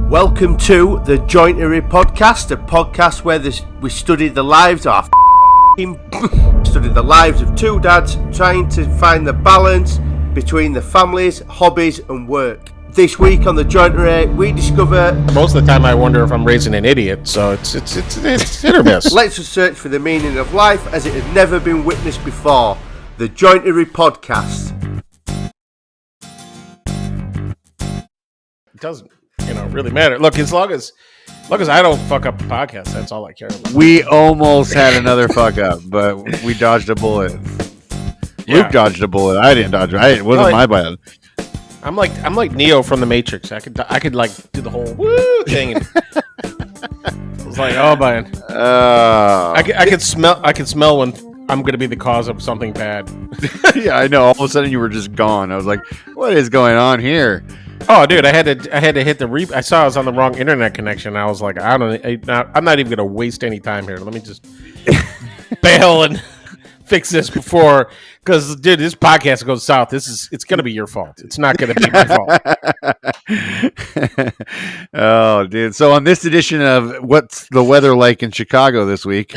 Welcome to the Jointery podcast, a podcast where we study the lives of study the lives of two dads trying to find the balance between the families, hobbies and work. This week on the Jointery, we discover... Most of the time I wonder if I'm raising an idiot, so it's hit or miss. Let's search for the meaning of life as it has never been witnessed before. The Jointery podcast. It doesn't, really matter. Look, as long as I don't fuck up the podcast, that's all I care about. We almost had another fuck up, but we dodged a bullet. Yeah. Luke dodged a bullet. I didn't dodge it. It wasn't my bad. I'm like Neo from the Matrix. I could like do the whole woo thing. And I was like, oh man. I could smell when I'm gonna be the cause of something bad. Yeah, I know. All of a sudden you were just gone. I was like, what is going on here? Oh, dude, I had to hit the I saw I was on the wrong internet connection. I was like, I'm not even gonna waste any time here. Let me just bail and fix this before, because dude, this podcast goes south. It's gonna be your fault. It's not gonna be my fault. Oh, dude. So on this edition of What's the Weather Like in Chicago this week,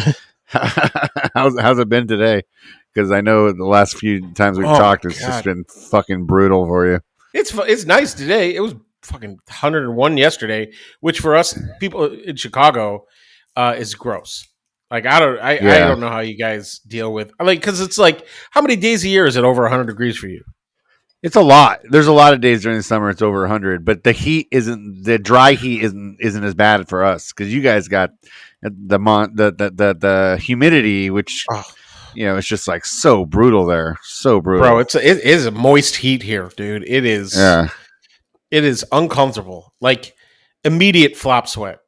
how's it been today? Because I know the last few times we've talked, it's just been fucking brutal for you. It's nice today. It was fucking 101 yesterday, which for us people in Chicago is gross. Like I don't know how you guys deal with, because it's like, how many days a year is it over 100 degrees for you? It's a lot. There's a lot of days during the summer it's over 100, but the dry heat isn't as bad for us, because you guys got the humidity, which it's just like so brutal there, so brutal. Bro, it is a moist heat here, dude. It is. Yeah. It is uncomfortable, like immediate flop sweat.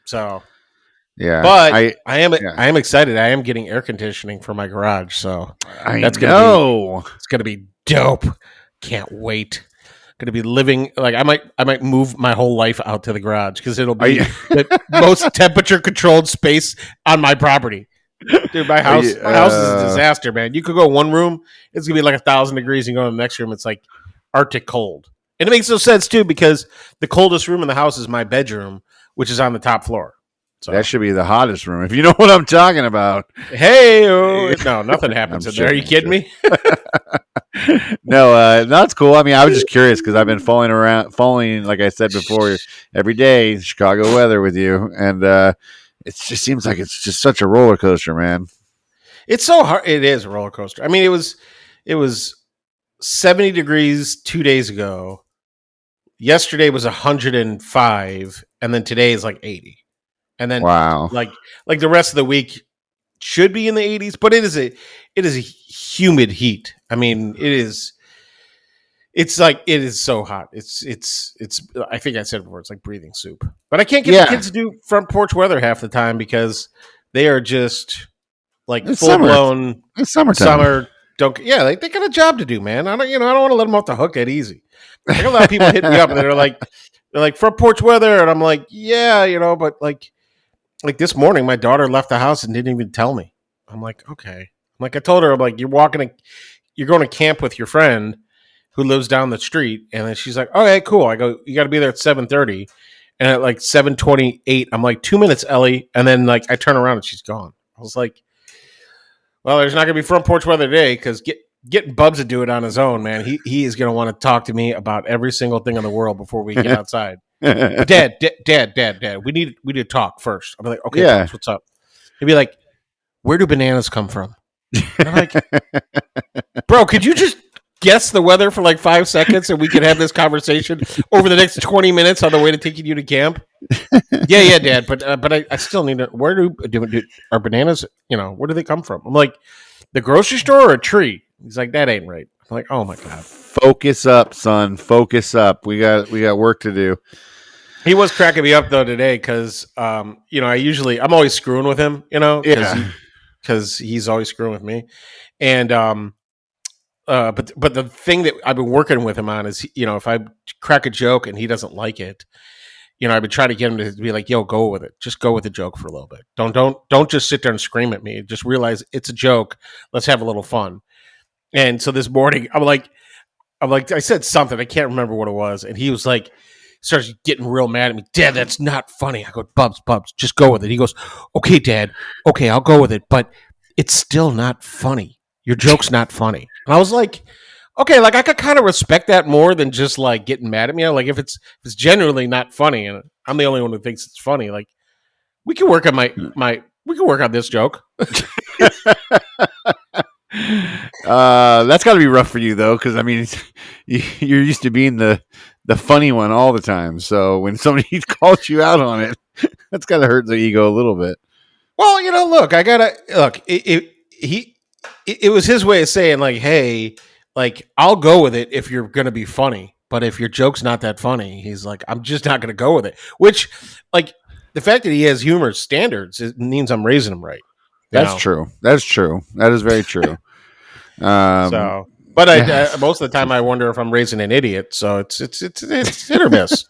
So. Yeah, but I am excited. I am getting air conditioning for my garage, so it's gonna be dope. Can't wait. Gonna be living like I might move my whole life out to the garage, because it'll be the most temperature controlled space on my property. Dude, my house is a disaster, man. You could go one room, it's gonna be like 1,000 degrees, and go to the next room, it's like Arctic cold. And it makes no sense too, because the coldest room in the house is my bedroom, which is on the top floor. So. That should be the hottest room, if you know what I'm talking about. Hey, no, nothing happens in there. Are you kidding me? No, that's cool. I mean, I was just curious, because I've been following, like I said before, every day Chicago weather with you, and it just seems like it's just such a roller coaster, man. It's so hard. It is a roller coaster. I mean, it was 70 degrees 2 days ago. Yesterday was 105, and then today is like 80. And then, wow, like the rest of the week should be in the 80s, but it is a humid heat. I mean, it's so hot. It's. I think I said before, it's like breathing soup. But I can't get the kids to do front porch weather half the time, because they are just like full blown. It's summertime. Summer. They got a job to do, man. I don't want to let them off the hook that easy. Like, a lot of people hit me up and they're like front porch weather, and I'm like, yeah, but like this morning, my daughter left the house and didn't even tell me. I'm like, okay. I told her, I'm like, you're going to camp with your friend who lives down the street. And then she's like, okay, cool. I go, you got to be there at 7:30. And at like 7:28, I'm like, 2 minutes, Ellie. And then like, I turn around and she's gone. I was like, well, there's not going to be front porch weather today, because getting Bubs to do it on his own, man. He is going to want to talk to me about every single thing in the world before we get outside. Dad, we need to talk first. I'm like, okay, Bubs, what's up? He'd be like, where do bananas come from? And I'm like, bro, could you just guess the weather for like 5 seconds, and we can have this conversation over the next 20 minutes on the way to taking you to camp? Yeah, Dad, but I still need to. Where do our bananas? Where do they come from? I'm like, the grocery store or a tree? He's like, that ain't right. I'm like, oh my god. Focus up, son. Focus up. We got work to do. He was cracking me up though today, because I'm always screwing with him, because he's always screwing with me, and but the thing that I've been working with him on is, if I crack a joke and he doesn't like it, I've been trying to get him to be like, yo, go with it. Just go with the joke for a little bit. Don't just sit there and scream at me. Just realize it's a joke. Let's have a little fun. And so this morning, I'm like, I said something. I can't remember what it was. And he was like, starts getting real mad at me. Dad, that's not funny. I go, Bubs, just go with it. He goes, okay, Dad. Okay, I'll go with it. But it's still not funny. Your joke's not funny. And I was like, okay, like I could kind of respect that more than just like getting mad at me. Like if it's genuinely not funny and I'm the only one who thinks it's funny, like we can work on we can work on this joke. That's got to be rough for you though, because I mean, you're used to being the funny one all the time. So when somebody calls you out on it, that's got to hurt the ego a little bit. Well, look, I gotta look. It was his way of saying like, hey, like I'll go with it if you're gonna be funny, but if your joke's not that funny, he's like, I'm just not gonna go with it. Which, like, the fact that he has humor standards, it means I'm raising him right. That's true. That's true. That is very true. But I most of the time I wonder if I'm raising an idiot. So it's hit or miss.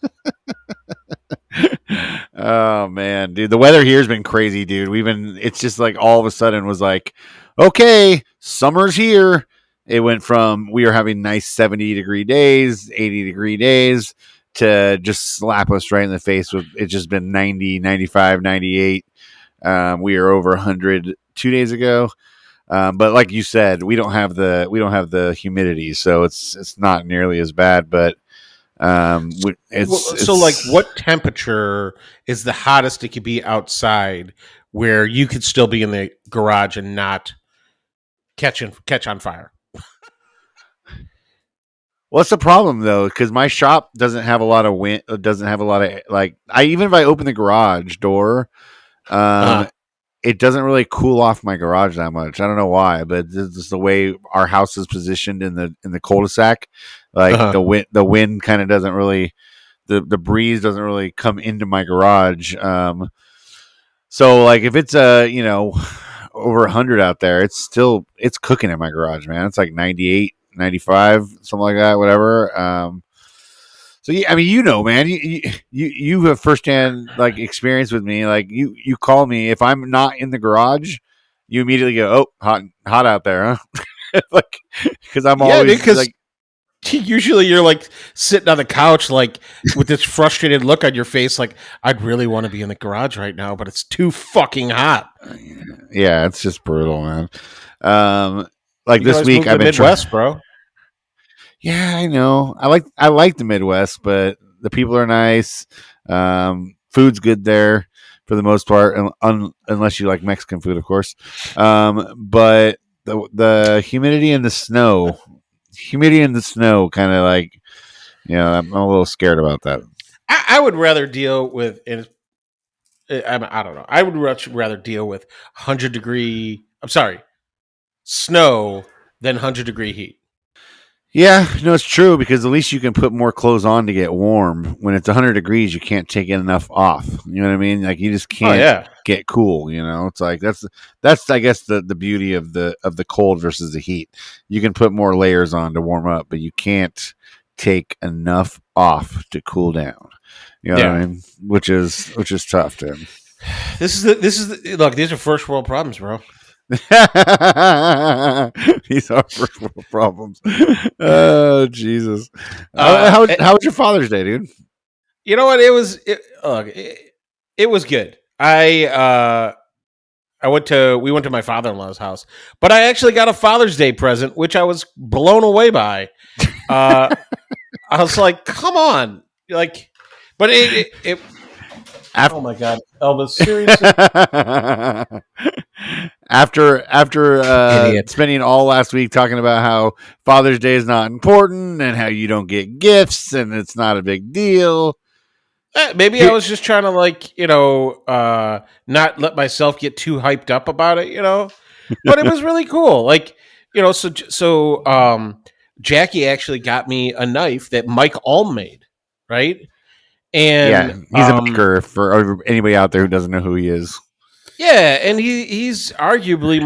Oh man, dude, the weather here has been crazy, dude. It's just like all of a sudden was like, okay, summer's here. It went from we were having nice 70-degree days, 80-degree days to just slap us right in the face with it's just been 90, 95, 98. We are over 100 2 days ago. But like you said, we don't have the humidity, so it's not nearly as bad. But so like, what temperature is the hottest it could be outside, where you could still be in the garage and not catch on fire? What's the problem though? Because my shop doesn't have a lot of wind. Doesn't have a lot of like. Even if I open the garage door, it doesn't really cool off my garage that much. I don't know why, but this is the way our house is positioned in the cul-de-sac. Like the wind kind of doesn't really, the breeze doesn't really come into my garage. So like if it's over 100 out there, it's cooking in my garage, man. It's like 98, 95, something like that, whatever. So yeah, I mean, man, you have firsthand like experience with me. Like you call me if I'm not in the garage, you immediately go, "Oh, hot out there, huh?" Like because I'm always like. Usually you're like sitting on the couch, like with this frustrated look on your face, like I'd really want to be in the garage right now, but it's too fucking hot. Yeah, it's just brutal, man. Like you this week, I've been Midwest, bro. Yeah, I know. I like the Midwest, but the people are nice. Food's good there for the most part, unless you like Mexican food, of course. But the humidity and the snow kind of like, I'm a little scared about that. I would rather deal with, I don't know. I would rather deal with 100-degree, snow than 100-degree heat. Yeah, no, it's true because at least you can put more clothes on to get warm. When it's 100 degrees, you can't take enough off. You know what I mean? Like you just can't get cool. It's like that's I guess the beauty of the cold versus the heat. You can put more layers on to warm up, but you can't take enough off to cool down. You know what I mean? Which is tough, Tim. This is look. These are first world problems, bro. These are first world problems. Oh Jesus! How was your Father's Day, dude? You know what? It was good. We went to my father-in-law's house, but I actually got a Father's Day present, which I was blown away by. I was like, "Come on!" Like, but it oh my God, Elvis! Seriously. After spending all last week talking about how Father's Day is not important and how you don't get gifts and it's not a big deal. Maybe I was just trying to not let myself get too hyped up about it, but it was really cool. Like, so Jackie actually got me a knife that Mike Alm made. Right. And he's a maker for anybody out there who doesn't know who he is. Yeah, and he's arguably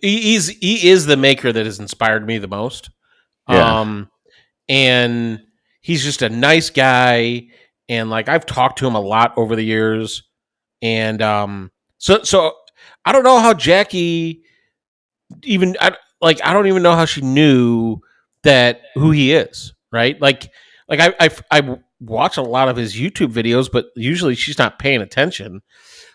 he is the maker that has inspired me the most. Yeah. And he's just a nice guy, and like I've talked to him a lot over the years, and so I don't know how Jackie I don't even know how she knew that who he is, right? Like I watch a lot of his YouTube videos, but usually she's not paying attention.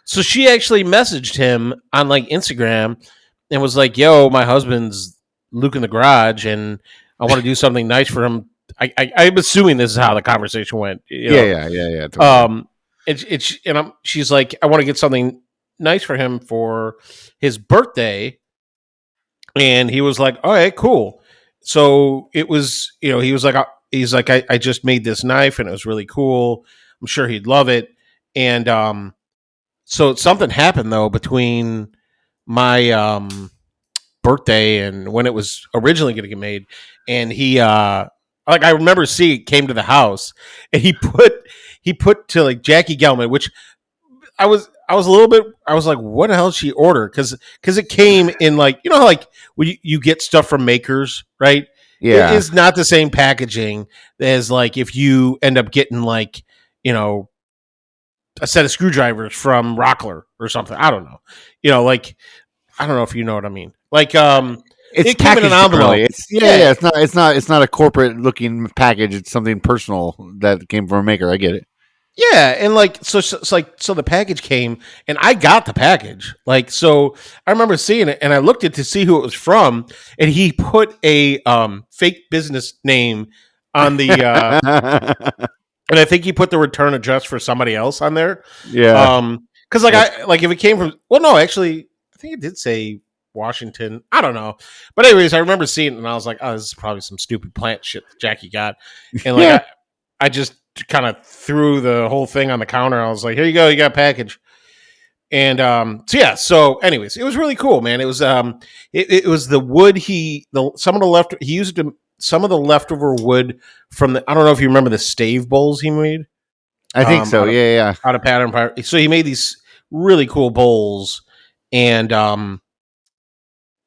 So she actually messaged him on like Instagram and was like, "Yo, my husband's Luke in the garage, and I want to do something nice for him." I'm assuming this is how the conversation went. Yeah. Totally. She's like, "I want to get something nice for him for his birthday," and he was like, "All right, cool." So it was, he was like, I just made this knife and it was really cool. I'm sure he'd love it. And so something happened though between my birthday and when it was originally going to get made, and he like, I remember seeing it came to the house, and he put to like Jackie Gelman, which I was a little bit, I was like, what the hell did she order? Because it came in like, how like when you get stuff from makers, right? Yeah. It is not the same packaging as like if you end up getting like, a set of screwdrivers from Rockler or something. I don't know. Like, I don't know if you know what I mean. Like, It's it came in an packaged envelope. differently. It's not a corporate looking package. It's something personal that came from a maker. I get it. Yeah, and like so the package came, and I got the package. Like, so I remember seeing it, and I looked it to see who it was from, and he put a fake business name on the and I think he put the return address for somebody else on there. Yeah. Because like I like if it came from, well, no, actually, I think it did say Washington. I don't know, but anyways, I remember seeing it, and I was like, oh, this is probably some stupid plant shit that Jackie got, and like I just kind of threw the whole thing on the counter. I was like, here you go, you got a package. And so anyways, it was really cool, man. It was it was the wood he used some of the leftover wood from the, I don't know if you remember the stave bowls he made. I think so. Yeah. Out of pattern. So he made these really cool bowls, and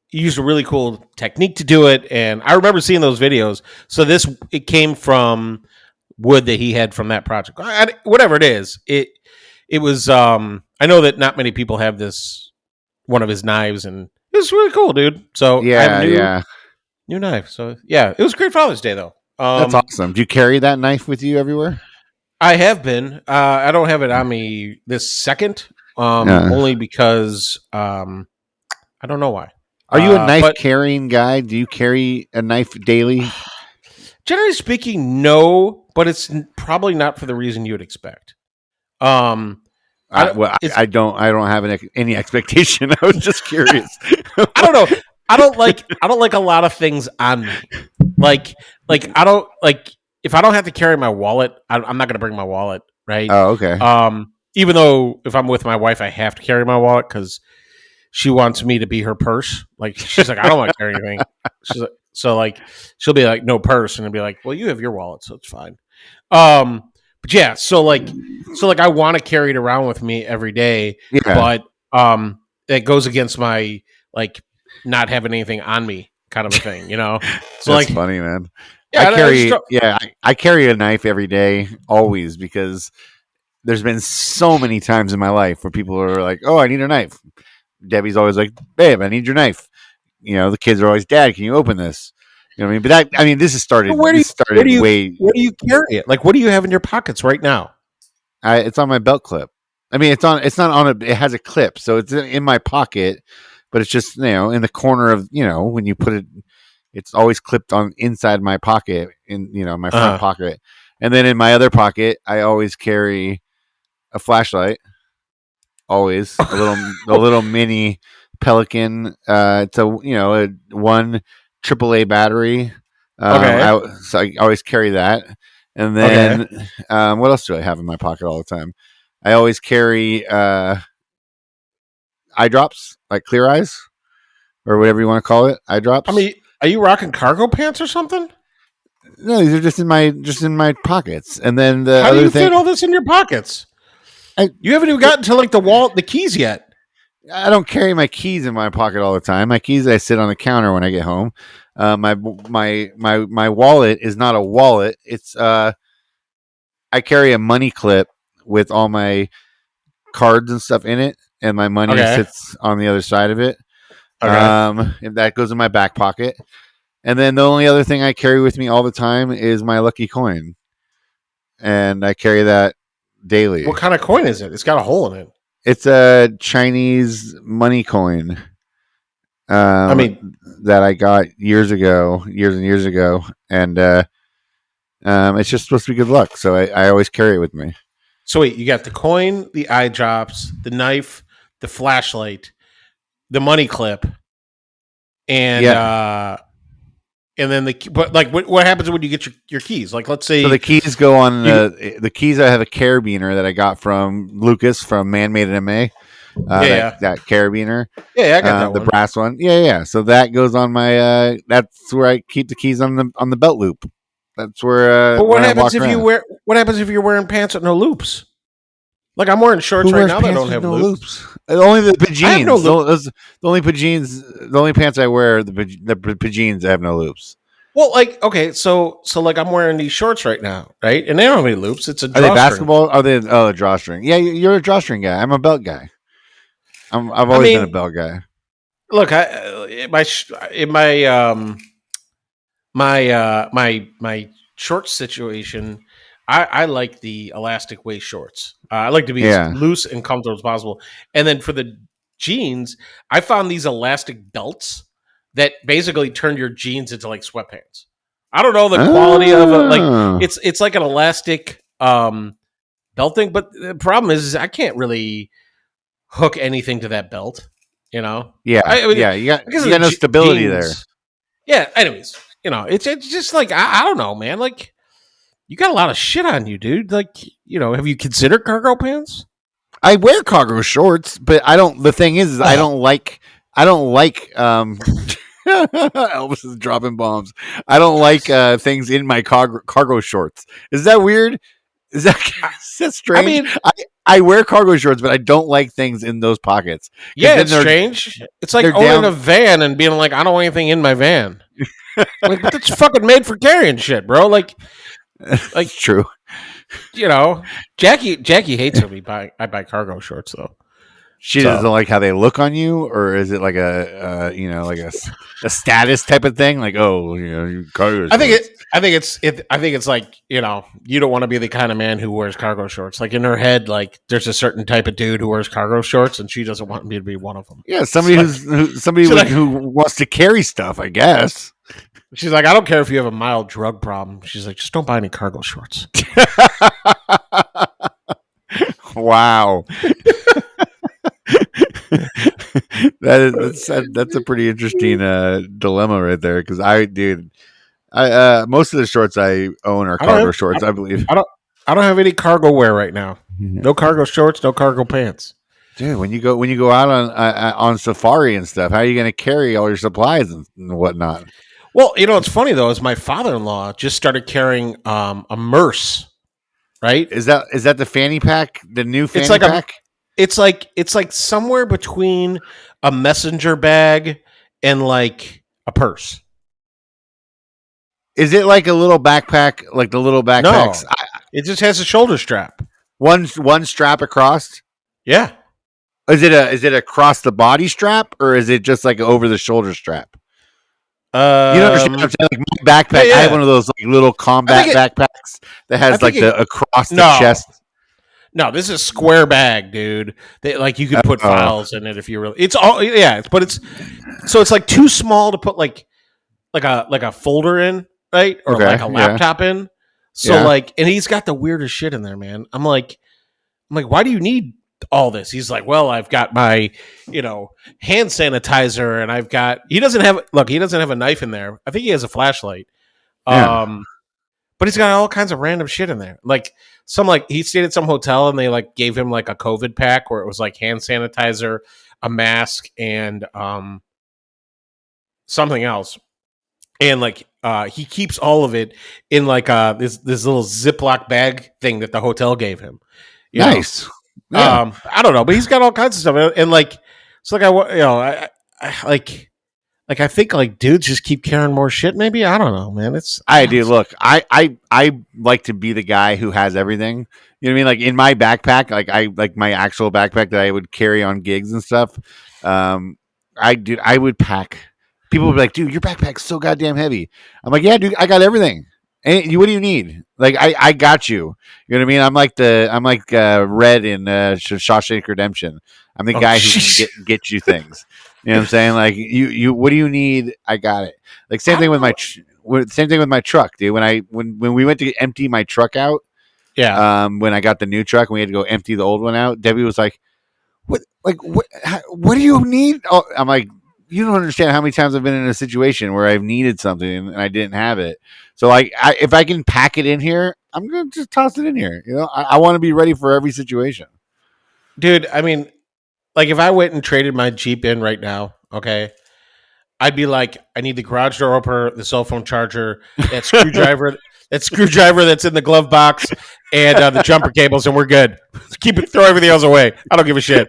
he used a really cool technique to do it. And I remember seeing those videos. So it came from wood that he had from that project. Whatever it is, it was. I know that not many people have this, one of his knives, and it was really cool, dude. So I have new knife. So yeah, it was a great Father's Day though. That's awesome. Do you carry that knife with you everywhere? I have been. I don't have it on me this second, only because I don't know why. Are you a knife carrying guy? Do you carry a knife daily? Generally speaking, no, but it's probably not for the reason you would expect. I don't have any expectation. I was just curious. I don't know. I don't like a lot of things on me. Like I don't like, if I don't have to carry my wallet, I'm not going to bring my wallet, right? Oh, okay. Even though if I'm with my wife, I have to carry my wallet because she wants me to be her purse. Like, she's like, I don't want to carry anything. She's like, so like, she'll be like, no purse, and I'll be like, well, you have your wallet, so it's fine. But yeah, so like I want to carry it around with me every day, but it goes against my like not having anything on me kind of a thing, So that's like, funny, man. Yeah, I carry a knife every day, always, because there's been so many times in my life where people are like, "Oh, I need a knife." Debbie's always like, "Babe, I need your knife." The kids are always, "Dad, can you open this?" You know what I mean? But this has started. Where do you carry it? Like, what do you have in your pockets right now? It's on my belt clip. I mean, it's not on a. It has a clip, so it's in my pocket, but it's just in the corner of when you put it. It's always clipped on inside my pocket, in my front pocket, and then in my other pocket, I always carry a flashlight. Always a little mini Pelican. It's a one AAA battery. So I always carry that, and then what else do I have in my pocket all the time? I always carry eye drops, like Clear Eyes, or whatever you want to call it, eye drops. I mean, are you rocking cargo pants or something? No, these are just in my pockets. And then how do you fit all this in your pockets? You haven't even gotten to like the keys yet. I don't carry my keys in my pocket all the time. My keys I sit on the counter when I get home. My wallet is not a wallet. It's I carry a money clip with all my cards and stuff in it, and my money sits on the other side of it. And that goes in my back pocket. And then the only other thing I carry with me all the time is my lucky coin. and I carry that daily. What kind of coin is it? It's got a hole in it. It's a Chinese money coin. I mean, that I got years and years ago, and it's just supposed to be good luck. So I always carry it with me. so wait, you got the coin, the eye drops, the knife, the flashlight, the money clip, and then what happens when you get your keys? Like, let's say, so the keys go on the keys. I have a carabiner that I got from Lucas from Man Made in MA. That carabiner. Yeah, I got that the one. brass one. Yeah. So that goes on my. That's where I keep the keys on the belt loop. That's where. But what happens if you wear? What happens if you're wearing pants with no loops? Like, I'm wearing shorts right now that don't have loops. Only the pajines. I have no the only pajines. The only pants I wear the pajines have no loops. Well, like, okay, so like I'm wearing these shorts right now, right? And they don't have any loops. It's a Are they drawstring. basketball? Are they a drawstring? Yeah, you're a drawstring guy. I'm a belt guy. I've always been a belt guy. Look, my short situation, I like the elastic waist shorts. I like to be as loose and comfortable as possible. And then for the jeans, I found these elastic belts that basically turned your jeans into like sweatpants. I don't know the quality of it. Like it's like an elastic belt thing, but the problem is I can't really hook anything to that belt. You know? Yeah, you got no stability there. Yeah. Anyways, it's just like I don't know, man. Like, you got a lot of shit on you, dude. Like, have you considered cargo pants? I wear cargo shorts, but I don't. The thing is I don't like. Elvis is dropping bombs. I don't like things in my cargo shorts. Is that weird? Is that strange? I mean, I wear cargo shorts, but I don't like things in those pockets. Yeah, it's strange. It's like owning a van and being like, I don't want anything in my van. Like, but that's fucking made for carrying shit, bro. Like true. Jackie hates when I buy cargo shorts though. She doesn't like how they look on you, or is it like a status type of thing? Like, cargo shorts. I think it's like, you don't want to be the kind of man who wears cargo shorts. Like, in her head, like, there's a certain type of dude who wears cargo shorts, and she doesn't want me to be one of them. Yeah, somebody who wants to carry stuff, I guess. She's like, I don't care if you have a mild drug problem. She's like, just don't buy any cargo shorts. Wow. That's a pretty interesting dilemma right there, because I most of the shorts I own are cargo shorts, I believe. I don't have any cargo wear right now. No cargo shorts, no cargo pants. Dude, when you go out on safari and stuff, how are you going to carry all your supplies and whatnot? Well, it's funny though, is my father-in-law just started carrying a Merce, right? Is that the fanny pack, the new fanny pack? It's like somewhere between a messenger bag and like a purse. Is it like a little backpack, like the little backpacks? No, it just has a shoulder strap. One strap across? Yeah. Is it across the body strap, or is it just like over the shoulder strap? You don't understand what I'm saying? Like, my backpack, I have one of those like little combat backpacks that has like the across the chest. No, this is a square bag, dude. Like, you could put files in it if you really. It's all but it's like too small to put like a folder in, right? Or like a laptop in. So like, and he's got the weirdest shit in there, man. I'm like, why do you need all this? He's like, well, I've got my, hand sanitizer, and he doesn't have a knife in there. I think he has a flashlight. Yeah. But he's got all kinds of random shit in there. Like, he stayed at some hotel and they like gave him like a COVID pack where it was like hand sanitizer, a mask, and something else. And like, he keeps all of it in like this little Ziploc bag thing that the hotel gave him. Nice. Yeah. I don't know, but he's got all kinds of stuff, and like, it's like I think like dudes just keep carrying more shit. Maybe, I don't know, man. I do. Look, I like to be the guy who has everything. You know what I mean? Like, in my backpack, like my actual backpack that I would carry on gigs and stuff. I would pack. People would be like, dude, your backpack's so goddamn heavy. I'm like, yeah, dude, I got everything. What do you need? Like I got you. You know what I mean? I'm like Red in Shawshank Redemption. I'm the guy who can get you things. You know what I'm saying? Like you what do you need? I got it. Like same thing with my truck, dude. When we went to empty my truck out, when I got the new truck and we had to go empty the old one out, Debbie was like, what do you need? Oh, I'm like, you don't understand how many times I've been in a situation where I've needed something and I didn't have it. So like, if I can pack it in here, I'm going to just toss it in here. You know, I want to be ready for every situation. Dude, I mean, like if I went and traded my Jeep in right now, okay, I'd be like, I need the garage door opener, the cell phone charger, that screwdriver that's in the glove box, and the jumper cables, and we're good. Throw everything else away. I don't give a shit.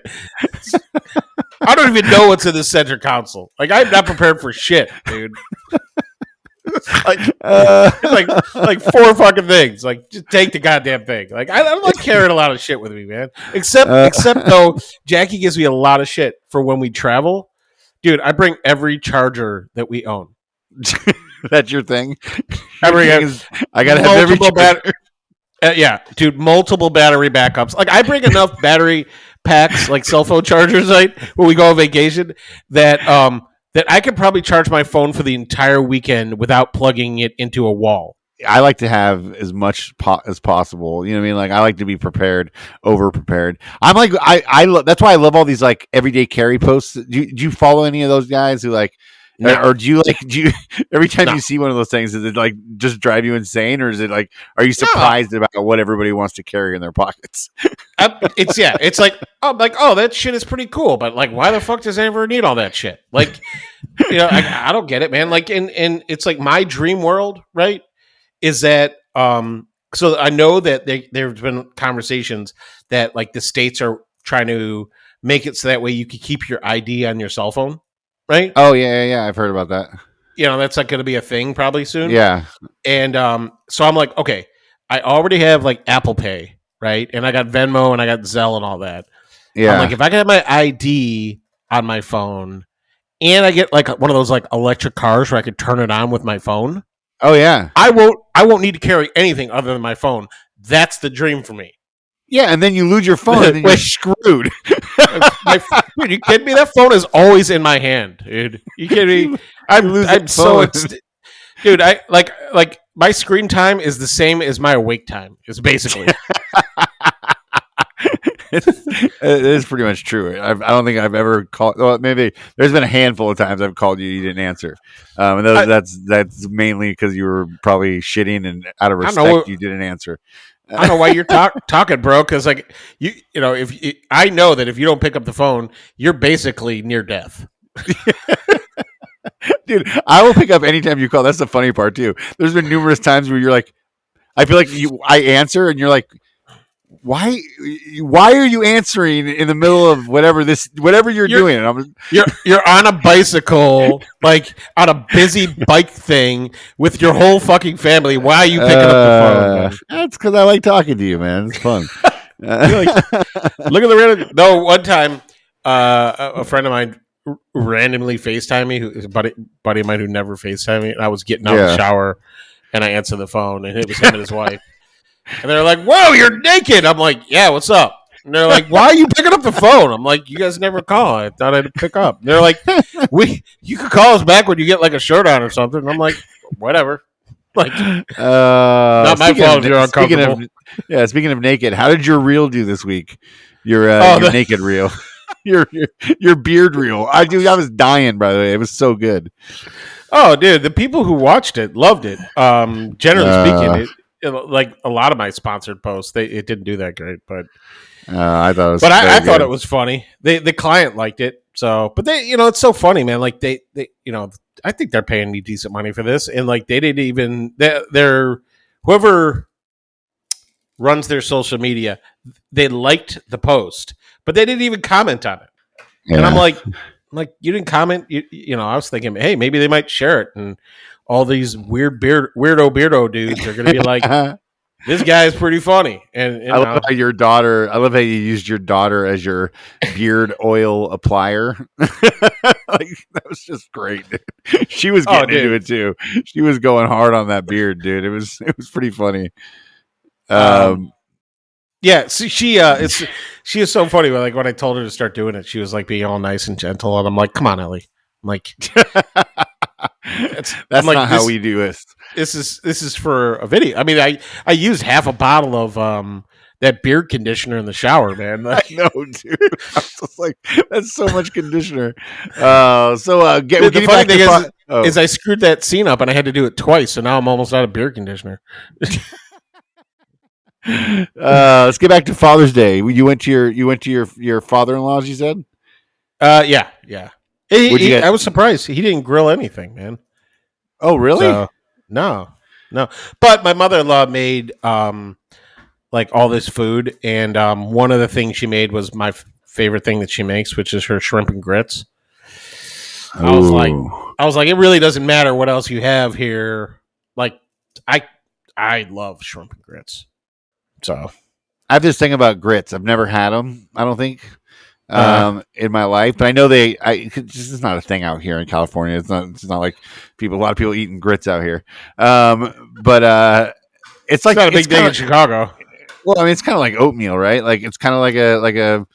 I don't even know what's in the center console. Like I'm not prepared for shit, dude. like four fucking things. Like just take the goddamn thing. Like I don't like carrying a lot of shit with me, man. Except though, Jackie gives me a lot of shit for when we travel. Dude, I bring every charger that we own. That's your thing. I gotta have every charger. Yeah, dude, multiple battery backups. Like I bring enough battery packs, like cell phone chargers, right, when we go on vacation, that I could probably charge my phone for the entire weekend without plugging it into a wall. I like to have as much as possible. You know what I mean? Like I like to be prepared, over prepared. I'm like that's why I love all these like everyday carry posts. Do you follow any of those guys who like? No. Or do you every time you see one of those things, does it like just drive you insane, or is it like, are you surprised about what everybody wants to carry in their pockets? It's like, oh, that shit is pretty cool, but like, why the fuck does anyone need all that shit? Like, you know, I don't get it, man. Like, and it's like my dream world, right? Is that so I know that there's been conversations that like the states are trying to make it so that way you can keep your ID on your cell phone. Right? Oh yeah. I've heard about that. You know, that's like going to be a thing probably soon. Yeah. And so I'm like, okay, I already have like Apple Pay, right? And I got Venmo and I got Zelle and all that. Yeah. I'm like, if I can have my ID on my phone, and I get like one of those like electric cars where I could turn it on with my phone. Oh yeah. I won't need to carry anything other than my phone. That's the dream for me. Yeah, and then you lose your phone, and then you're screwed. Dude, you kidding me? That phone is always in my hand, dude. You kidding me? I'm so dude. I like my screen time is the same as my awake time. It's basically. It is pretty much true. I don't think I've ever called. Well, maybe there's been a handful of times I've called you didn't answer, and that's mainly because you were probably shitting, and out of respect you didn't answer. I don't know why you're talking, bro. Because like you know, I know that if you don't pick up the phone, you're basically near death. Dude, I will pick up anytime you call. That's the funny part too. There's been numerous times where you're like, I feel like I answer, and you're like, why are you answering in the middle of whatever you're doing? And you're on a bicycle, like on a busy bike thing with your whole fucking family. Why are you picking up the phone? That's because I like talking to you, man. It's fun. Look at the random. No, one time, a friend of mine randomly FaceTimed me, who is a buddy of mine who never FaceTimed me, and I was getting out of the shower, and I answered the phone, and it was him and his wife. And they're like, "Whoa, you're naked!" I'm like, "Yeah, what's up?" And they're like, "Why are you picking up the phone?" I'm like, "You guys never call. I thought I'd pick up." And they're like, you could call us back when you get like a shirt on or something." And I'm like, "Whatever." Like, not my fault if you're uncomfortable. Speaking of naked, how did your reel do this week? Your naked reel, your beard reel. I was dying. By the way, it was so good. Oh, dude, the people who watched it loved it. Generally speaking, like a lot of my sponsored posts, it didn't do that great, but I thought it was. But I thought it was funny. The client liked it, so. But they, it's so funny, man. Like they, I think they're paying me decent money for this, and like they didn't even they're whoever runs their social media, they liked the post, but they didn't even comment on it. Yeah. And I'm like, you didn't comment. I was thinking, hey, maybe they might share it, and all these weirdo beardo dudes are going to be like, this guy is pretty funny. And I love how your daughter. I love how you used your daughter as your beard oil applier. Like that was just great. Dude. She was getting into it too. She was going hard on that beard, dude. It was pretty funny. Yeah, she is so funny. Like when I told her to start doing it, she was like being all nice and gentle, and I'm like, "Come on, Ellie." I'm like, "That's not how we do it." This is for a video. I mean, I used half a bottle of that beard conditioner in the shower, man. Like, I know, dude. I was just like, that's so much conditioner. The funny thing is I screwed that scene up and I had to do it twice, so now I'm almost out of beard conditioner. Let's get back to Father's Day. You went to your father-in-law's, you said? Yeah. I was surprised he didn't grill anything, man. Oh, really? So, no. But my mother-in-law made like all this food, and one of the things she made was my favorite thing that she makes, which is her shrimp and grits. I was like, it really doesn't matter what else you have here. Like, I love shrimp and grits. So I have this thing about grits. I've never had them, I don't think, in my life. But I know this is not a thing out here in California. It's not like a lot of people eating grits out here. But it's like not a big thing in Chicago. Well, I mean, it's kind of like oatmeal, right? Like it's kind of like a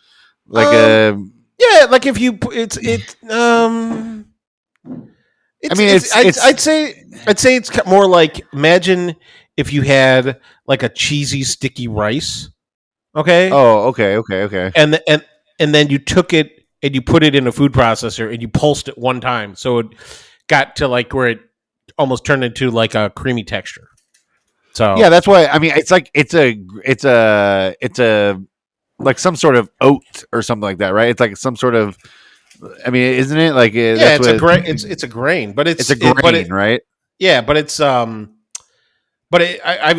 yeah, like if you I'd say it's more like, imagine if you had like a cheesy sticky rice. Okay. Oh, okay. And then you took it and you put it in a food processor and you pulsed it one time, so it got to like where it almost turned into like a creamy texture. So yeah, that's why. I mean, it's like it's a like some sort of oat or something like that, right? It's like some sort of. I mean, isn't it like? Yeah, it's a grain. It's a grain, but it's a grain, right? Yeah, but it's I've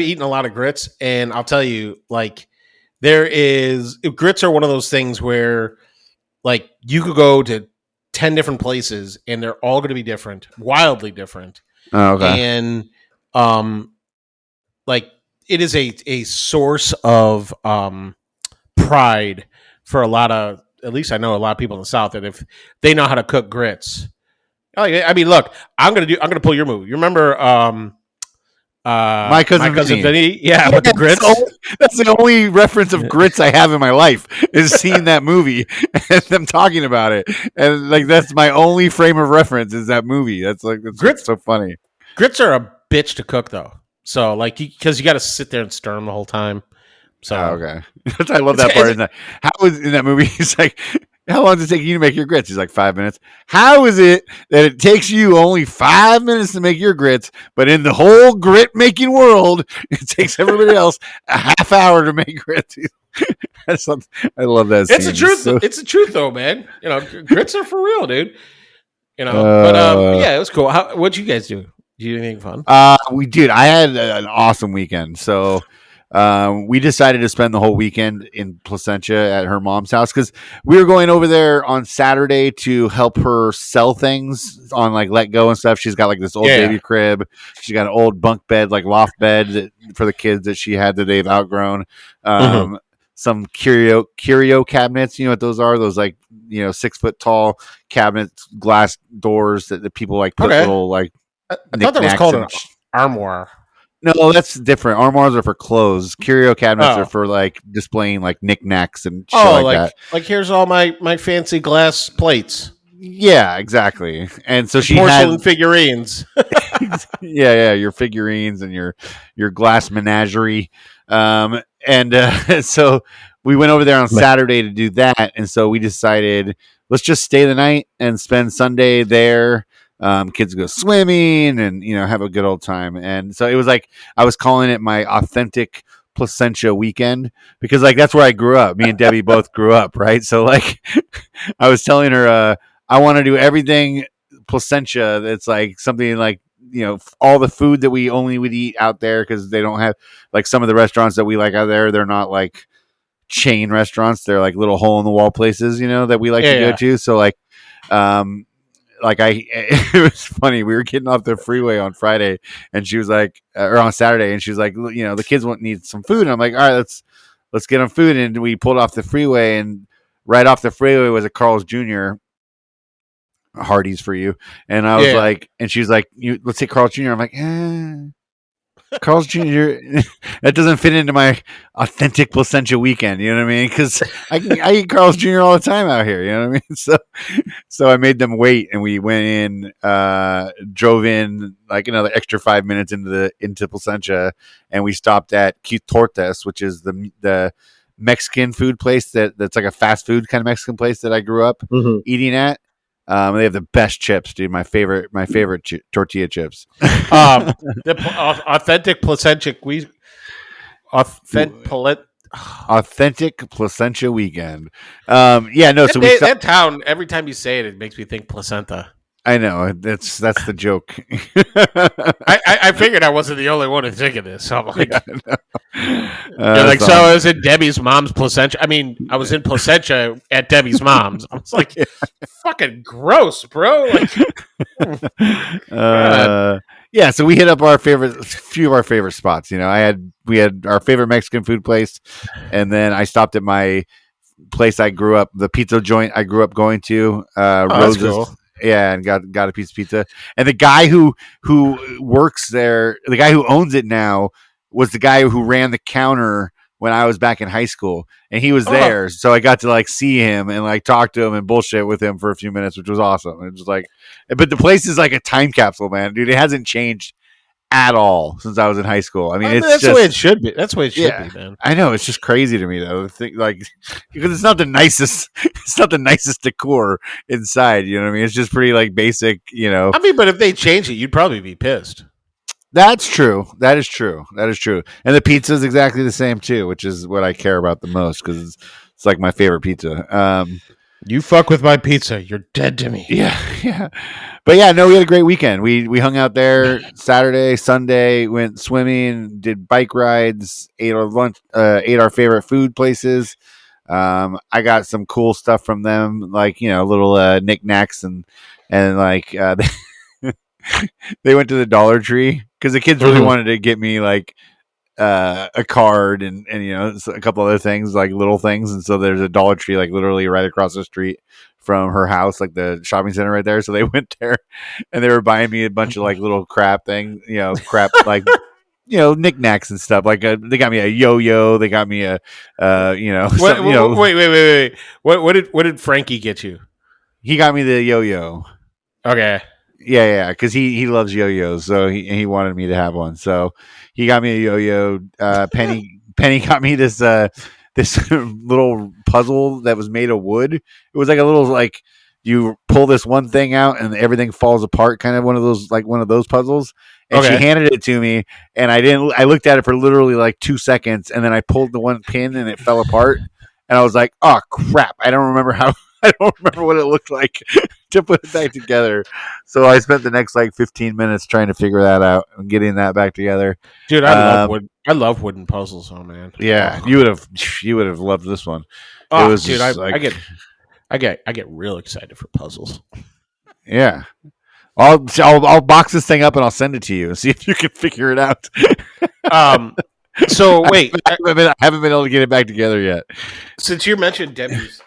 eaten a lot of grits, and I'll tell you, like, grits are one of those things where, like, you could go to 10 different places, and they're all going to be different, wildly different. Oh, okay. And like, it is a source of pride for a lot of, at least I know a lot of people in the South, that if they know how to cook grits. I mean, look, I'm gonna pull your move. You remember my cousin Vinny? Yeah, with the grits. That's the only reference of grits I have in my life, is seeing that movie and them talking about it. And like, that's my only frame of reference, is that movie. That's grits. So funny. Grits are a bitch to cook though. So like, because you got to sit there and stir them the whole time. So okay, I love that part. In that movie, he's like, "How long does it take you to make your grits?" He's like, 5 minutes. How is it that it takes you only 5 minutes to make your grits, but in the whole grit making world, it takes everybody else a half hour to make grits? I love that. It's the truth. It's the truth, though, man. You know, grits are for real, dude. You know, yeah, it was cool. What'd you guys do? Did you do anything fun? We did. I had an awesome weekend. So we decided to spend the whole weekend in Placentia at her mom's house, because we were going over there on Saturday to help her sell things on like Let Go and stuff. She's got like this old baby crib. She's got an old bunk bed, like loft bed for the kids that she had that they've outgrown. Some curio cabinets. You know what those are? Those, like, 6 foot tall cabinets, glass doors that the people like put little like. I thought that was called an armoire. No, that's different. Armoires are for clothes. Curio cabinets are for like displaying like knickknacks and shit like that. Like, here's all my fancy glass plates. Yeah, exactly. And so she porcelain figurines. yeah, your figurines and your glass menagerie. So we went over there on Saturday to do that, and so we decided, let's just stay the night and spend Sunday there. Kids go swimming and, have a good old time. And so it was like, I was calling it my authentic Placentia weekend, because like, that's where I grew up. Me and Debbie both grew up. Right. So like, I was telling her, I want to do everything Placentia. That's like something like, all the food that we only would eat out there, because they don't have, like, some of the restaurants that we like out there, they're not like chain restaurants. They're like little hole in the wall places, that we like to go to. So it was funny. We were getting off the freeway on Friday, and she was like, or on Saturday, and she was like, the kids need some food. And I'm like, all right, let's get them food. And we pulled off the freeway, and right off the freeway was a Carl's Jr. Hardee's for you. And I was like, and she was like, let's take Carl's Jr. I'm like, Carl's Jr. That doesn't fit into my authentic Placentia weekend. You know what I mean? Because I eat Carl's Jr. all the time out here. You know what I mean? So I made them wait, and we went in, drove in like another extra 5 minutes into Placentia, and we stopped at Cute Tortas, which is the Mexican food place that's like a fast food kind of Mexican place that I grew up eating at. They have the best chips, dude. My favorite tortilla chips. The authentic Placentia authentic Placentia weekend. So that town. Every time you say it, it makes me think placenta. I know that's the joke. I figured I wasn't the only one to think of this. So I'm like, so I was in Debbie's mom's Placentia. I mean, I was in Placentia at Debbie's mom's. I was like, fucking gross, bro. Like, so we hit up few of our favorite spots. We had our favorite Mexican food place, and then I stopped at my place I grew up, the pizza joint I grew up going to, Rose's. That's cool. Yeah, and got a piece of pizza. And the guy who works there, the guy who owns it now, was the guy who ran the counter when I was back in high school, and he was there. So I got to see him and talk to him and bullshit with him for a few minutes, which was awesome. It was but the place is like a time capsule, man, dude. It hasn't changed at all since I was in high school. I mean, that's the way it should be. That's the way it should be, man. I know, it's just crazy to me though. Because it's not the nicest. It's not the nicest decor inside. You know what I mean? It's just pretty basic. I mean, but if they change it, you'd probably be pissed. That's true. That is true. And the pizza is exactly the same too, which is what I care about the most because it's like my favorite pizza. You fuck with my pizza, you're dead to me. Yeah. But yeah, no, we had a great weekend. We hung out there Saturday, Sunday, went swimming, did bike rides, ate our lunch, ate our favorite food places. I got some cool stuff from them, little knickknacks and they went to the Dollar Tree because the kids really wanted to get me a card and a couple other things, little things. And so there's a Dollar Tree literally right across the street from her house, the shopping center right there. So they went there and they were buying me a bunch of little crap things, knickknacks and stuff. They got me a yo-yo. They got me a, Wait. What did Frankie get you? He got me the yo-yo. Okay. Yeah, because he loves yo-yos, so he wanted me to have one. So he got me a yo-yo. Penny got me this little puzzle that was made of wood. It was like a little you pull this one thing out and everything falls apart, kind of one of those puzzles. And she handed it to me, and I looked at it for literally 2 seconds, and then I pulled the one pin and it fell apart. And I was like, oh crap, I don't remember what it looked like to put it back together. So I spent the next 15 minutes trying to figure that out and getting that back together. Dude, I love wooden puzzles. Oh man. Yeah, you would have loved this one. Oh, it was, dude, I get real excited for puzzles. Yeah. I'll box this thing up and I'll send it to you and see if you can figure it out. So wait, I haven't been able to get it back together yet. Since you mentioned Debbie's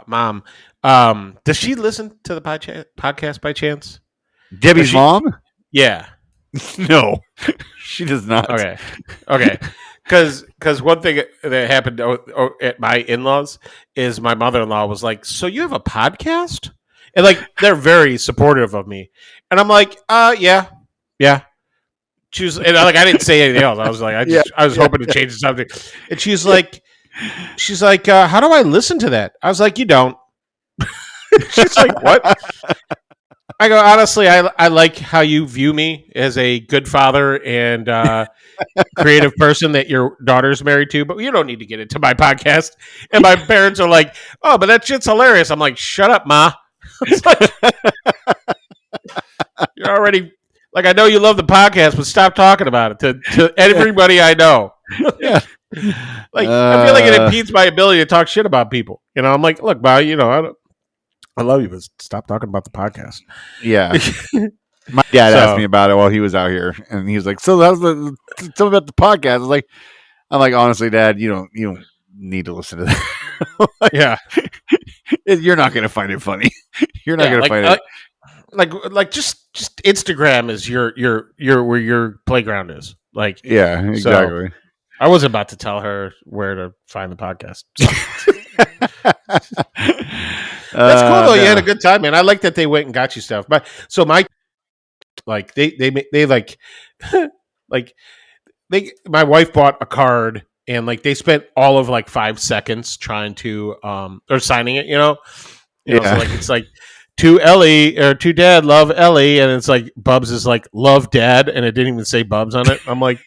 mom, does she listen to the podcast by chance? Debbie's mom? Yeah. No, she does not. Okay. Because one thing that happened at my in-laws is my mother-in-law was like, "So you have a podcast?" And they're very supportive of me, and I'm like, yeah." She was, and I didn't say anything else. I was like, I was hoping to change the subject, and she's like, how do I listen to that? I was like, you don't. She's like, what? I go, honestly, I like how you view me as a good father and creative person that your daughter's married to, but you don't need to get into my podcast. And my parents are like, oh, but that shit's hilarious. I'm like, shut up, Ma. You're already I know you love the podcast, but stop talking about it to everybody I know. Yeah. I feel like it impedes my ability to talk shit about people. I'm like, look, Ma, I love you, but stop talking about the podcast. Yeah. My dad asked me about it while he was out here, and he was like, "So tell me about the podcast." I'm like, honestly, Dad, you don't need to listen to that. Yeah, you're not going to find it funny. You're not going to find it. Like just Instagram is your where your playground is. Like, yeah, exactly. So I wasn't about to tell her where to find the podcast. So. That's cool though. No. You had a good time, man. I like that they went and got you stuff. But so my like they like like my wife bought a card and like they spent all of like 5 seconds trying to or signing it, you know, so like it's like to Ellie or to Dad, love Ellie, and it's like Bubs is like love Dad, and it didn't even say Bubs on it. I'm like,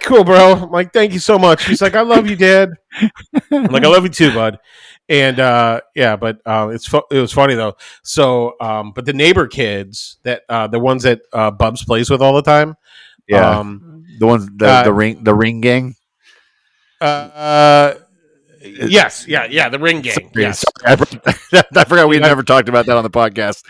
cool, bro. I'm like, thank you so much. He's like, I love you, Dad. I'm like, I love you too, bud. And yeah, but it was funny though. So, but the neighbor kids that the ones that Bubs plays with all the time, yeah, the ones the ring gang. Yes, yeah, the ring gang. Yes, I forgot we never talked about that on the podcast.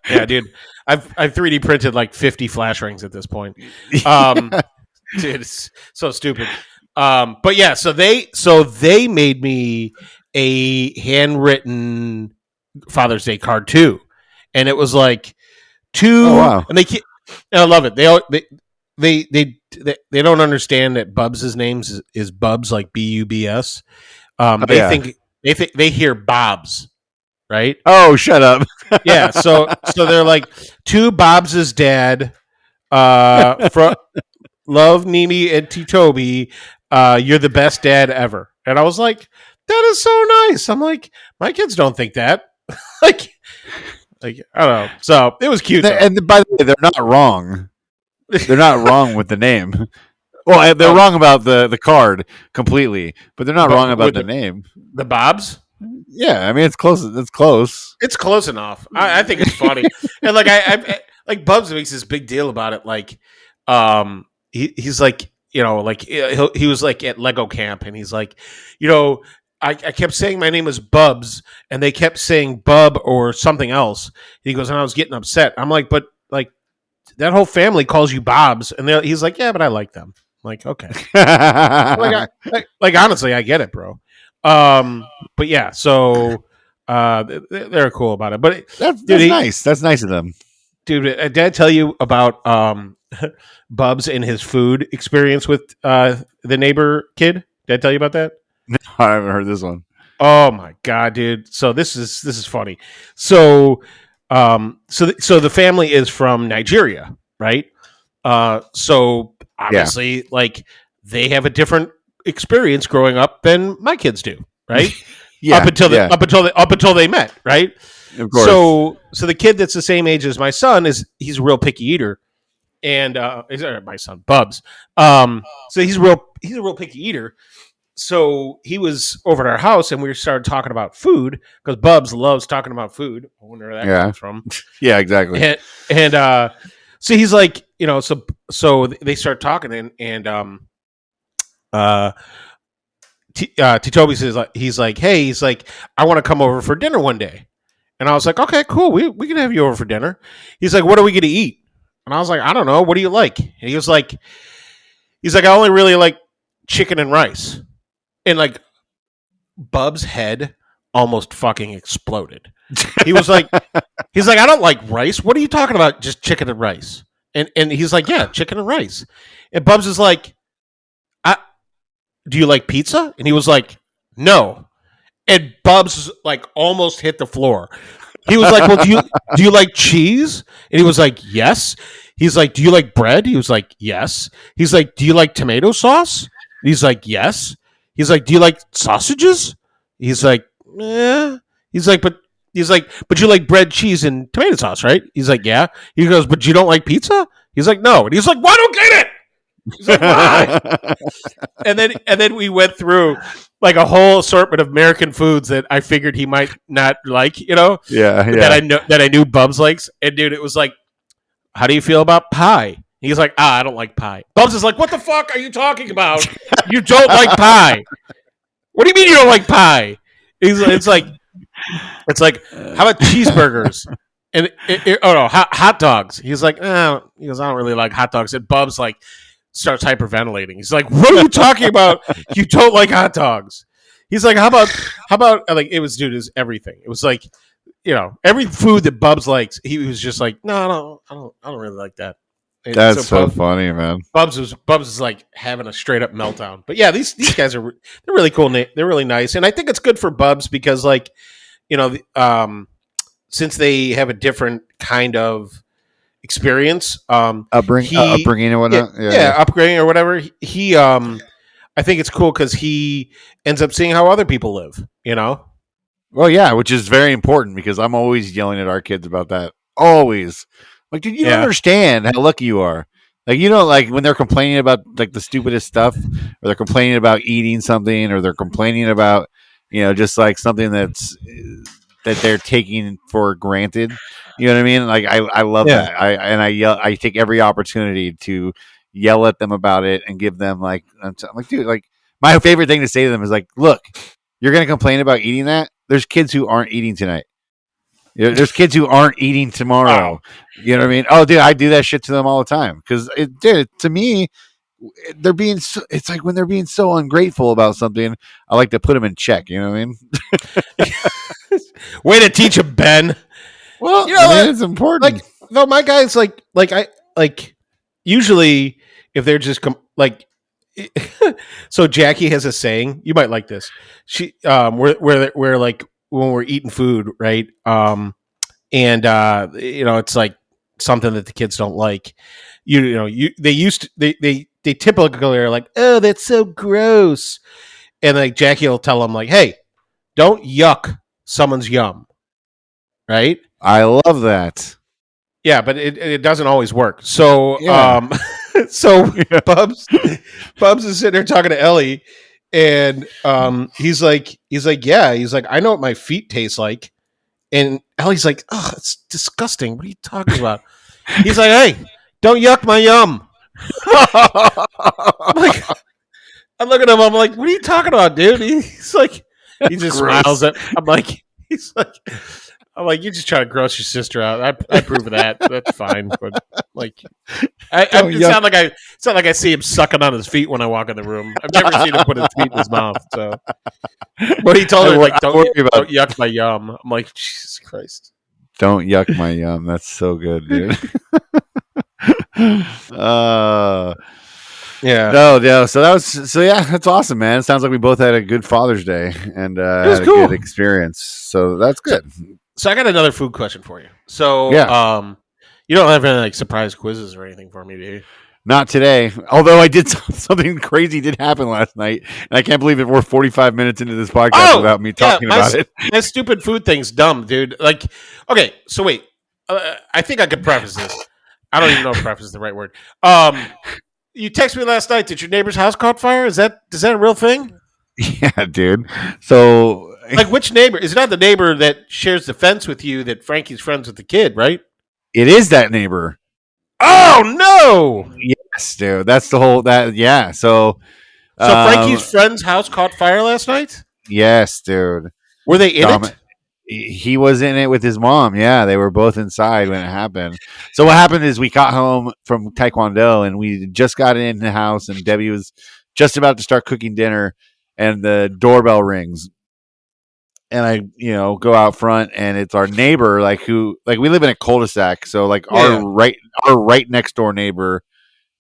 Yeah, dude, I've 3D printed like 50 flash rings at this point. Dude, it's so stupid. But yeah, so they made me a handwritten Father's Day card too, and it was like two. Oh, wow. And I love it. They don't understand that Bubs' name is Bubs, like Bubs. They hear Bobs, right? Oh, shut up. Yeah, so they're like to Bobs' dad. Love Mimi and T Toby. You're the best dad ever. And I was like, that is so nice. I'm like, my kids don't think that. like I don't know. So it was cute. And by the way, they're not wrong. They're not wrong with the name. Well, they're wrong about the card completely, but they're not wrong about the name. The Bobs? Yeah, I mean it's close. It's close. It's close enough. I think it's funny, and like I like Bubs makes this big deal about it. Like, he's like, you know, like he was like at Lego camp, and he's like, you know, I kept saying my name is Bubs, and they kept saying Bub or something else. He goes, and I was getting upset. I'm like, but like that whole family calls you Bobs, and he's like, yeah, but I like them. I'm like, okay, like honestly, I get it, bro. But yeah, so they're cool about it. But that's nice. That's nice of them, dude. Did I tell you about Bubs and his food experience with the neighbor kid? Did I tell you about that? No, I haven't heard this one. Oh my god, dude! So this is funny. So so the family is from Nigeria, right? So obviously, like they have a different experience growing up than my kids do, right? Yeah, up until they met, right? Of course. So the kid that's the same age as my son he's a real picky eater, and my son Bubs. So he's a real picky eater. So he was over at our house, and we started talking about food because Bubs loves talking about food. I wonder where that comes from. Yeah, exactly. And so he's like, you know, so they start talking, and Toby says, he's like, hey, I want to come over for dinner one day, and I was like, okay, cool, we can have you over for dinner. He's like, what are we gonna eat? And I was like, I don't know, what do you like? And he was like, I only really like chicken and rice. And like Bub's head almost fucking exploded. He was like, I don't like rice. What are you talking about? Just chicken and rice. And he's like, yeah, chicken and rice. And Bubs is like, do you like pizza? And he was like, no. And Bubs like almost hit the floor. He was like, well, do you like cheese? And he was like, yes. He's like, do you like bread? He was like, yes. He's like, do you like tomato sauce? And he's like, yes. He's like, do you like sausages? He's like, eh. He's like, but you like bread, cheese, and tomato sauce, right? He's like, yeah. He goes, but you don't like pizza? He's like, no. And he's like, well, I don't get it. He's like, why? and then we went through like a whole assortment of American foods that I figured he might not like, you know? Yeah. That I knew Bubs likes. And dude, it was like, how do you feel about pie? He's like, I don't like pie. Bubs is like, what the fuck are you talking about? You don't like pie. What do you mean you don't like pie? It's like, It's like, how about cheeseburgers? And hot dogs. He's like, he goes, I don't really like hot dogs. And Bubs like starts hyperventilating. He's like, what are you talking about? You don't like hot dogs. He's like, how about like it was everything. It was like, every food that Bubs likes, he was just like, no, I don't really like that. And That's so funny, man. Bubs is like having a straight up meltdown. But yeah, these guys they're really cool. They're really nice, and I think it's good for Bubs because like, since they have a different kind of experience, upbringing or whatnot, upbringing or whatever. He I think it's cool because he ends up seeing how other people live. Well, yeah, which is very important because I'm always yelling at our kids about that. Always. Like, dude, you don't understand how lucky you are. Like, like when they're complaining about like the stupidest stuff, or they're complaining about eating something, or they're complaining about, just like something that they're taking for granted. You know what I mean? Like, I love that. I take every opportunity to yell at them about it and give them like, I'm like, dude, like my favorite thing to say to them is like, look, you're going to complain about eating that. There's kids who aren't eating tonight. There's kids who aren't eating tomorrow. Wow. You know what I mean? Oh, dude, I do that shit to them all the time because, to me, it's like when they're being so ungrateful about something, I like to put them in check. You know what I mean? Way to teach them, Ben. Well, I mean, it's important. Like, though, my guys usually if they're just so Jackie has a saying. You might like this. She we're like when we're eating food, right? And it's like something that the kids don't like. They typically are like, oh, that's so gross, and like Jackie will tell them like, hey, don't yuck someone's yum, right? I love that. Yeah, but it doesn't always work. So Bubs is sitting there talking to Ellie, and he's like, I know what my feet taste like, and Ellie's like, oh, it's disgusting. What are you talking about? He's like, hey, don't yuck my yum. I'm looking at him. I'm like, what are you talking about, dude? He's like, he just smiles at. I'm like, you're just trying to gross your sister out. I approve of that. That's fine. But like, it's not like I see him sucking on his feet when I walk in the room. I've never seen him put his feet in his mouth. So, but he told her like, don't yuck my yum. I'm like, Jesus Christ. Don't yuck my yum. That's so good, dude. Yeah. No. So that's awesome, man. It sounds like we both had a good Father's Day and had a good experience. So that's good. So I got another food question for you. So you don't have any like surprise quizzes or anything for me, do you? Not today. Although I did something crazy did happen last night, and I can't believe it. We're 45 minutes into this podcast without me talking about it. That stupid food thing's dumb, dude. Like, okay, so wait. I think I could preface this. I don't even know if preface is the right word. You texted me last night that your neighbor's house caught fire. Is that a real thing? Yeah, dude. So, like, which neighbor? Is it not the neighbor that shares the fence with you that Frankie's friends with the kid, right? It is that neighbor. Oh no! Yes, dude. That's the whole that. Yeah. So Frankie's friend's house caught fire last night. Yes, dude. Were they in it? He was in it with his mom. Yeah, they were both inside when it happened. So what happened is we got home from Taekwondo and we just got in the house and Debbie was just about to start cooking dinner and the doorbell rings. And I, go out front and it's our neighbor, we live in a cul-de-sac. So our right next door neighbor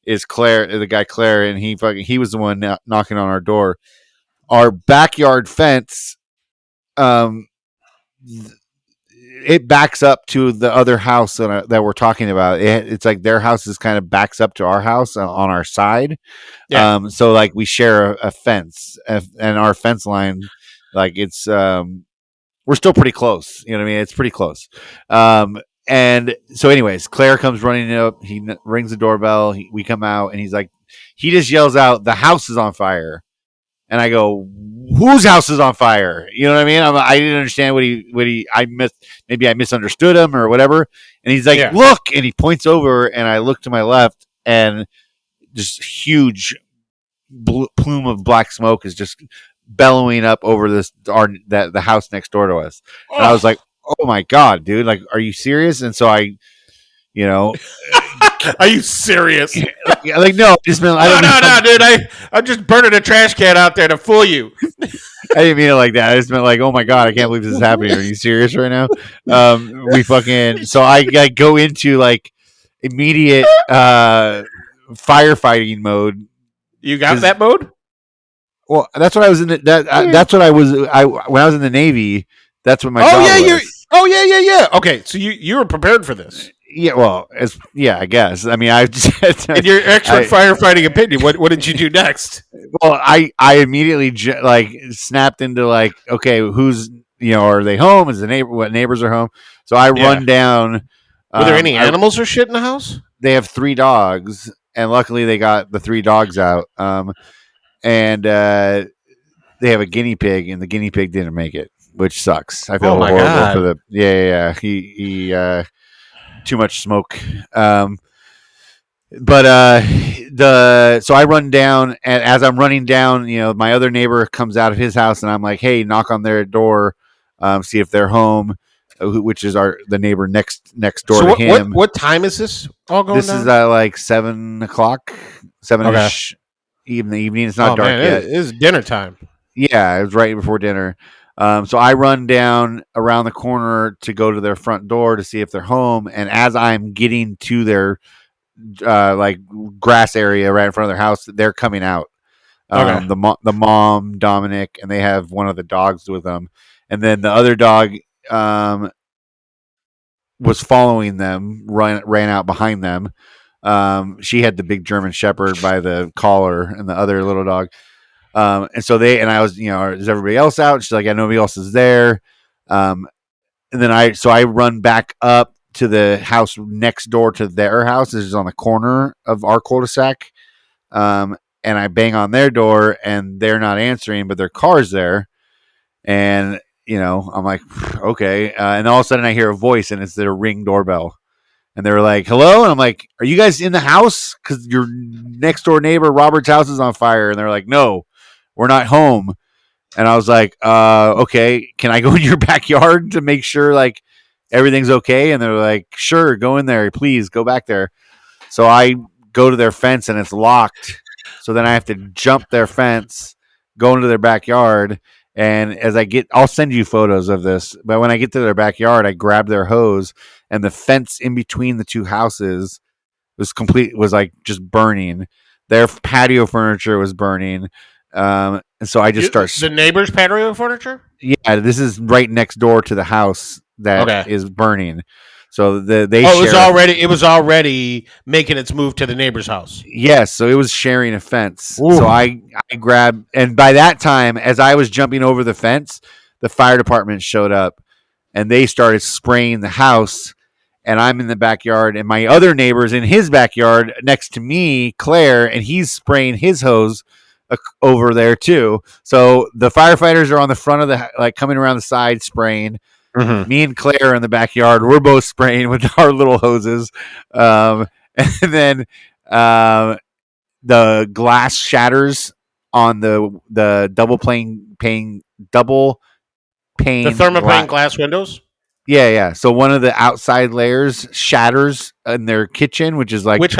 is Claire, the guy Claire, and he was the one knocking on our door. Our backyard fence, it backs up to the other house that we're talking about. It's like their house is kind of backs up to our house on our side. Yeah. So we share a fence, and our fence line, it's we're still pretty close. You know what I mean? It's pretty close. And so, anyways, Claire comes running up. He rings the doorbell. We come out, and he just yells out, "The house is on fire!" And I go, whose house is on fire? You know what I mean? I didn't understand maybe I misunderstood him or whatever. And he's like, look, and he points over and I look to my left and just huge plume of black smoke is just bellowing up over the house next door to us. And I was like, oh my God, dude, like, are you serious? And so I, you know, are you serious? like, no, just been, no, dude, I'm just burning a trash can out there to fool you. I didn't mean it like that. I just meant like, oh my God, I can't believe this is happening. Are you serious right now? So I go into like immediate firefighting mode. You got that mode? Well, that's what I was in. That's what I was. When I was in the Navy. That's what my job was. Yeah. Okay, so you were prepared for this. Yeah, well, I guess. I mean, I just in your expert firefighting opinion, what did you do next? Well, I immediately like snapped into like, okay, who's are they home? Is the neighbor? What neighbors are home? So I run down. Were there any animals or shit in the house? They have 3 dogs, and luckily they got the 3 dogs out. And they have a guinea pig, and the guinea pig didn't make it, which sucks. I feel horrible for the he too much smoke. So I run down, and as I'm running down, my other neighbor comes out of his house, and I'm like, hey, knock on their door, see if they're home, which is the neighbor next door to him. What time is this all going down? This is like 7:00, 7ish. In the evening. It's not dark yet. It is dinner time. Yeah, it was right before dinner. So I run down around the corner to go to their front door to see if they're home. And as I'm getting to their like grass area right in front of their house, they're coming out. The mom, Dominic, and they have one of the dogs with them. And then the other dog was following them, ran out behind them. She had the big German Shepherd by the collar, and the other little dog. And so I was, is everybody else out? She's like, yeah, nobody else is there. And then I run back up to the house next door to their house. This is on the corner of our cul-de-sac. And I bang on their door, and they're not answering, but their car's there. And, I'm like, okay. And all of a sudden I hear a voice, and it's their Ring doorbell. And they were like, hello? And I'm like, are you guys in the house? Because your next door neighbor, Robert's house, is on fire. And they're like, no, we're not home. And I was like, okay, can I go in your backyard to make sure like everything's okay? And they're like, sure, go in there. Please go back there. So I go to their fence, and it's locked. So then I have to jump their fence, go into their backyard. And as I'll send you photos of this, but when I get to their backyard, I grab their hose, and the fence in between the 2 houses was like just burning. Their patio furniture was burning. And so I just the neighbor's patio furniture? Yeah, this is right next door to the house that is burning. So it was already making its move to the neighbor's house. Yes, so it was sharing a fence. Ooh. So I grabbed, and by that time, as I was jumping over the fence, the fire department showed up, and they started spraying the house. And I'm in the backyard, and my other neighbor's in his backyard next to me, Claire, and he's spraying his hose over there too. So the firefighters are on the front of coming around the side spraying. Mm-hmm. Me and Claire are in the backyard. We're both spraying with our little hoses. And then the glass shatters on the double pane. The thermopane glass windows? Yeah. So one of the outside layers shatters in their kitchen, which is like which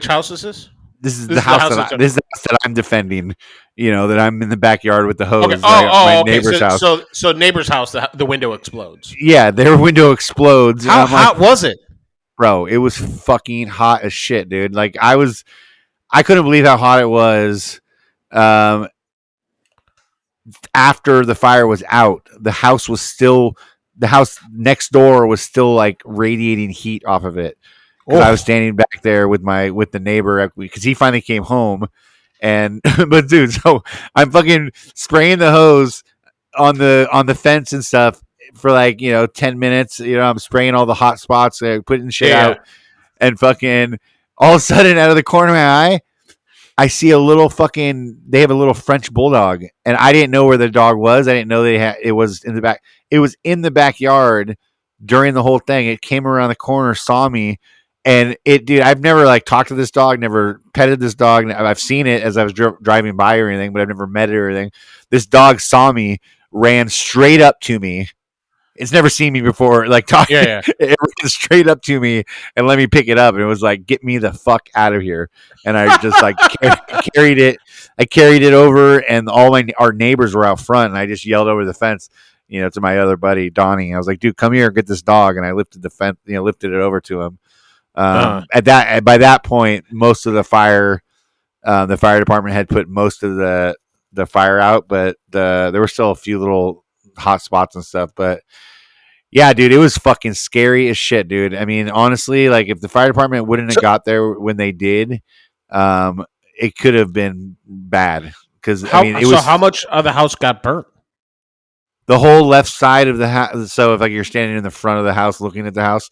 house is this? This is the house that I'm defending. That I'm in the backyard with the hose. Okay. My neighbor's house. So neighbor's house, the window explodes. Yeah, their window explodes. How hot was it, bro? It was fucking hot as shit, dude. Like I couldn't believe how hot it was. After the fire was out, the house next door was still like radiating heat off of it. Because I was standing back there with the neighbor, because he finally came home, but dude, so I'm fucking spraying the hose on the fence and stuff for 10 minutes. I'm spraying all the hot spots, putting shit out, and fucking all of a sudden, out of the corner of my eye, I see they have a little French bulldog, and I didn't know where the dog was. I didn't know it was in the back. It was in the backyard during the whole thing. It came around the corner, saw me, And dude, I've never like talked to this dog, never petted this dog. I've seen it as I was driving by or anything, but I've never met it or anything. This dog saw me, ran straight up to me. It's never seen me before. Like talking, Yeah. it ran straight up to me and let me pick it up. And it was like, "Get me the fuck out of here!" And I just like carried it. I carried it over, and all our neighbors were out front, and I just yelled over the fence, to my other buddy Donnie. I was like, "Dude, come here, get this dog." And I lifted the fence, lifted it over to him. By that point, most of the fire department had put most of the fire out, but there were still a few little hot spots and stuff. But yeah, dude, it was fucking scary as shit, dude. I mean, honestly, like if the fire department wouldn't have got there when they did, it could have been bad. Because how much of the house got burnt? The whole left side of the house. So if like you're standing in the front of the house looking at the house,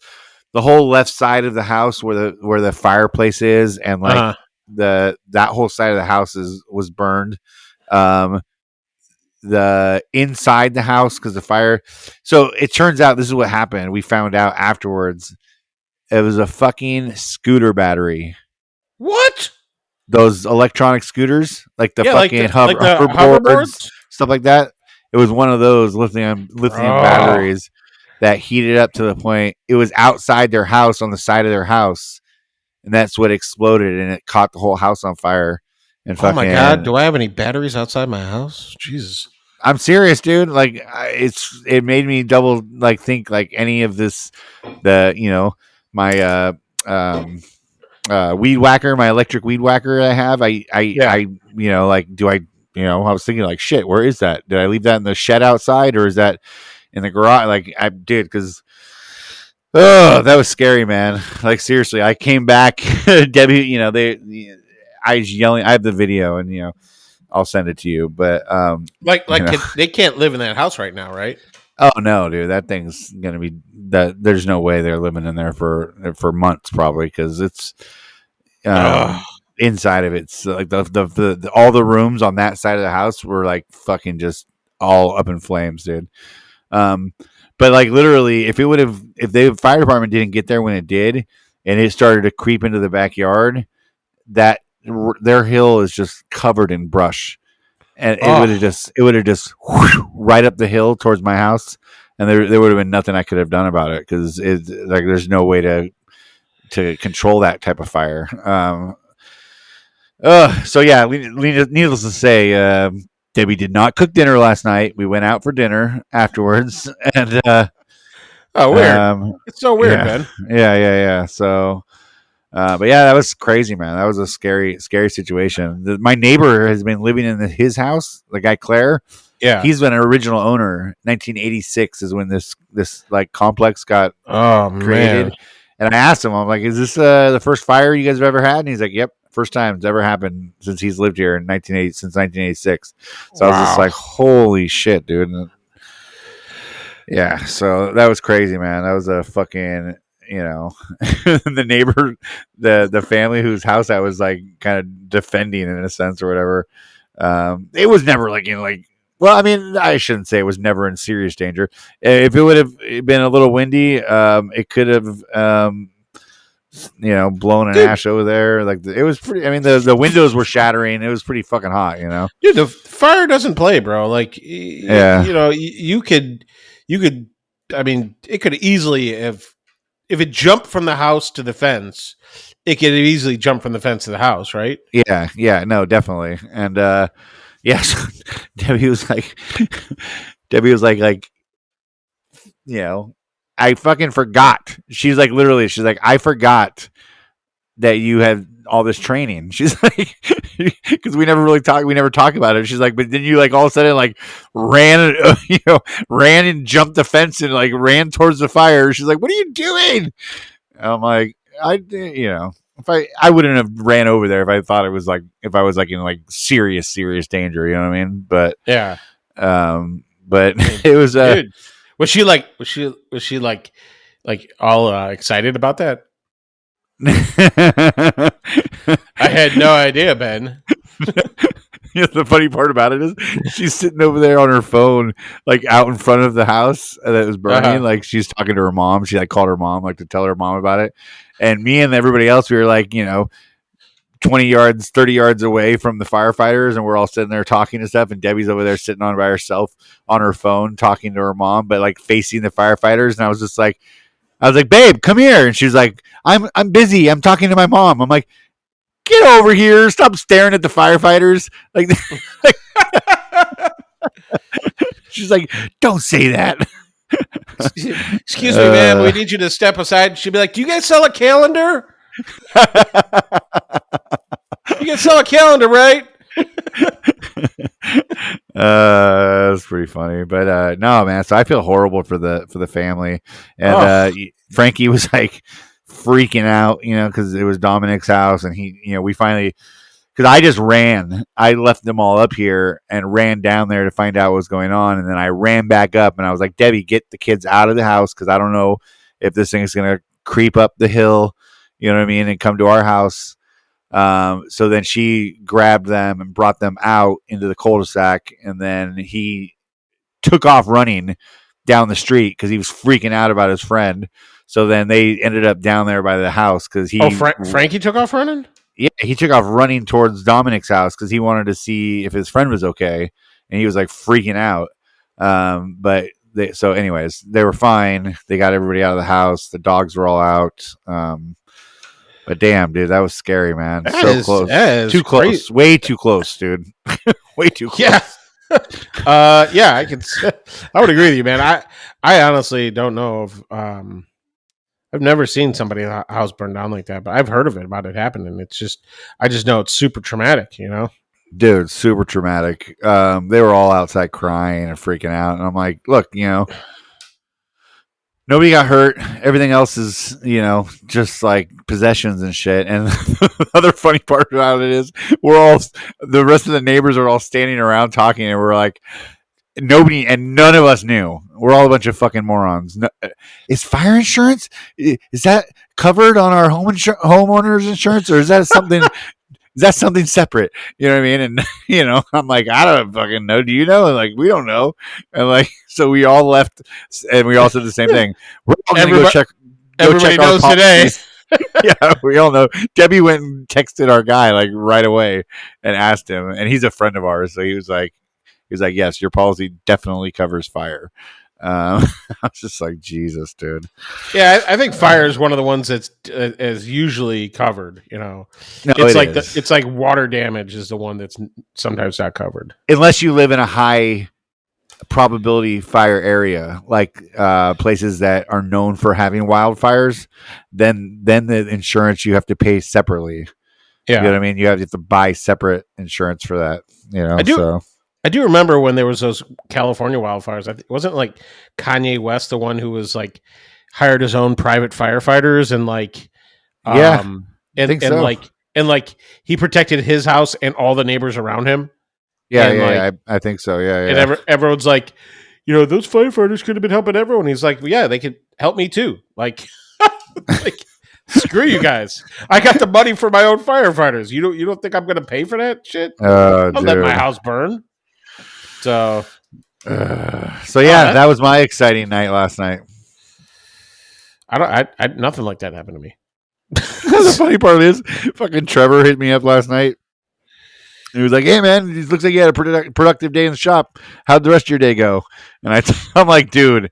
the whole left side of the house where the fireplace is, and like that whole side of the house was burned. The inside the house, because the fire. So it turns out this is what happened. We found out afterwards. It was a fucking scooter battery. What? Those electronic scooters, like the fucking hoverboards, stuff like that. It was one of those lithium batteries that heated up to the point it was outside their house on the side of their house, and that's what exploded, and it caught the whole house on fire. And oh my god, do I have any batteries outside my house? Jesus, I'm serious, dude. Like it made me double like think like any of this, my weed whacker, my electric weed whacker I have. I was thinking like shit. Where is that? Did I leave that in the shed outside, or is that in the garage? Like I did, because that was scary, man. Like seriously, I came back. Debbie, I was yelling. I have the video, and I'll send it to you. But they can't live in that house right now, right? Oh no, dude, that thing's gonna be that. There's no way they're living in there for months, probably, because it's inside of it's like the all the rooms on that side of the house were like fucking just all up in flames, dude. But like literally, if the fire department didn't get there when it did, and it started to creep into the backyard, that their hill is just covered in brush, and it would have just right up the hill towards my house, and there would have been nothing I could have done about it, because like there's no way to control that type of fire. So yeah, needless to say, Debbie did not cook dinner last night. We went out for dinner afterwards, and weird. It's so weird, yeah, man. Yeah. So, but yeah, that was crazy, man. That was a scary situation. My neighbor has been living in his house, the guy Claire. Yeah, he's been an original owner. 1986 is when this like complex got created. Man. And I asked him, I'm like, "Is this the first fire you guys have ever had?" And he's like, "Yep, first time it's ever happened since he's lived here since 1986." So I was just like, "Holy shit, dude!" And yeah, so that was crazy, man. That was a fucking, the neighbor, the family whose house I was like kind of defending in a sense or whatever. It was never like well, I mean, I shouldn't say it was never in serious danger. If it would have been a little windy, it could have, blown an ash over there. Like it was pretty. I mean, the windows were shattering. It was pretty fucking hot, Dude, the fire doesn't play, bro. Like, yeah, you could. I mean, it could easily if it jumped from the house to the fence, it could easily jump from the fence to the house, right? Yeah, no, definitely, and. Yes, Debbie was like, I fucking forgot. She's like, I forgot that you had all this training. She's like, because we never talk about it. She's like, but then you like all of a sudden like ran and jumped the fence and like ran towards the fire. She's like, what are you doing? And I'm like, if I wouldn't have ran over there if I thought it was like if I was like in like serious danger, you know what I mean? But yeah, but it was dude, was she like all excited about that? I had no idea, Ben. You know, the funny part about it is she's sitting over there on her phone, like out in front of the house that was burning. Like she's talking to her mom. She like called her mom, like to tell her mom about it. And me and everybody else, we were like, 20 yards, 30 yards away from the firefighters, and we're all sitting there talking and stuff. And Debbie's over there sitting on by herself on her phone, talking to her mom, but like facing the firefighters. And I was like, babe, come here. And she was like, I'm busy. I'm talking to my mom. I'm like, get over here. Stop staring at the firefighters. Like, she's like, don't say that. Excuse me, ma'am. We need you to step aside. She'd be like, do you guys sell a calendar? You guys sell a calendar, right? That's pretty funny. But no, man. So I feel horrible for the family. And Frankie was like freaking out, because it was Dominic's house, and he, we finally, because I just ran. I left them all up here and ran down there to find out what was going on, and then I ran back up, and I was like, Debbie, get the kids out of the house, because I don't know if this thing is going to creep up the hill, you know what I mean, and come to our house. So then she grabbed them and brought them out into the cul-de-sac, and then he took off running down the street because he was freaking out about his friend. So then they ended up down there by the house because he. Oh, Frankie took off running? Yeah, he took off running towards Dominic's house because he wanted to see if his friend was okay, and he was like freaking out. So anyways, they were fine. They got everybody out of the house. The dogs were all out. But damn, dude, that was scary, man. Close. Too close. Crazy. Way too close, dude. Way too close. Yeah. I would agree with you, man. I honestly don't know if I've never seen somebody's house burned down like that, but I've heard about it happening. I just know it's super traumatic, Dude, super traumatic. They were all outside crying and freaking out, and I'm like, look, nobody got hurt. Everything else is, just like possessions and shit. And the other funny part about it is the rest of the neighbors are all standing around talking, and we're like, none of us knew. We're all a bunch of fucking morons. No, is fire insurance, is that covered on our homeowners insurance, or is that something? Is that something separate? You know what I mean? And, I'm like, I don't fucking know. Do you know? And like, we don't know. And like, so we all left, and we all said the same thing. We're all going to go check. Everybody knows today. Yeah, we all know. Debbie went and texted our guy like right away and asked him, and he's a friend of ours. So he was like, yes, your policy definitely covers fire. I was just like, Jesus, dude. Yeah, I think fire is one of the ones that's is usually covered. No, it's like water damage is the one that's sometimes not covered, unless you live in a high probability fire area, like places that are known for having wildfires. Then the insurance you have to pay separately. Yeah, you know what I mean. You have to buy separate insurance for that. I do remember when there was those California wildfires. Wasn't like Kanye West the one who was like hired his own private firefighters and like, and he protected his house and all the neighbors around him. Yeah, I think so. Yeah. And everyone's like, those firefighters could have been helping everyone. He's like, well, yeah, they could help me too. Like, screw you guys. I got the money for my own firefighters. You don't think I'm going to pay for that shit? I'll let my house burn. So that was my exciting night last night. I nothing like that happened to me. The funny part is, fucking Trevor hit me up last night. He was like, "Hey man, it looks like you had a productive day in the shop. How'd the rest of your day go?" And I'm like, "Dude,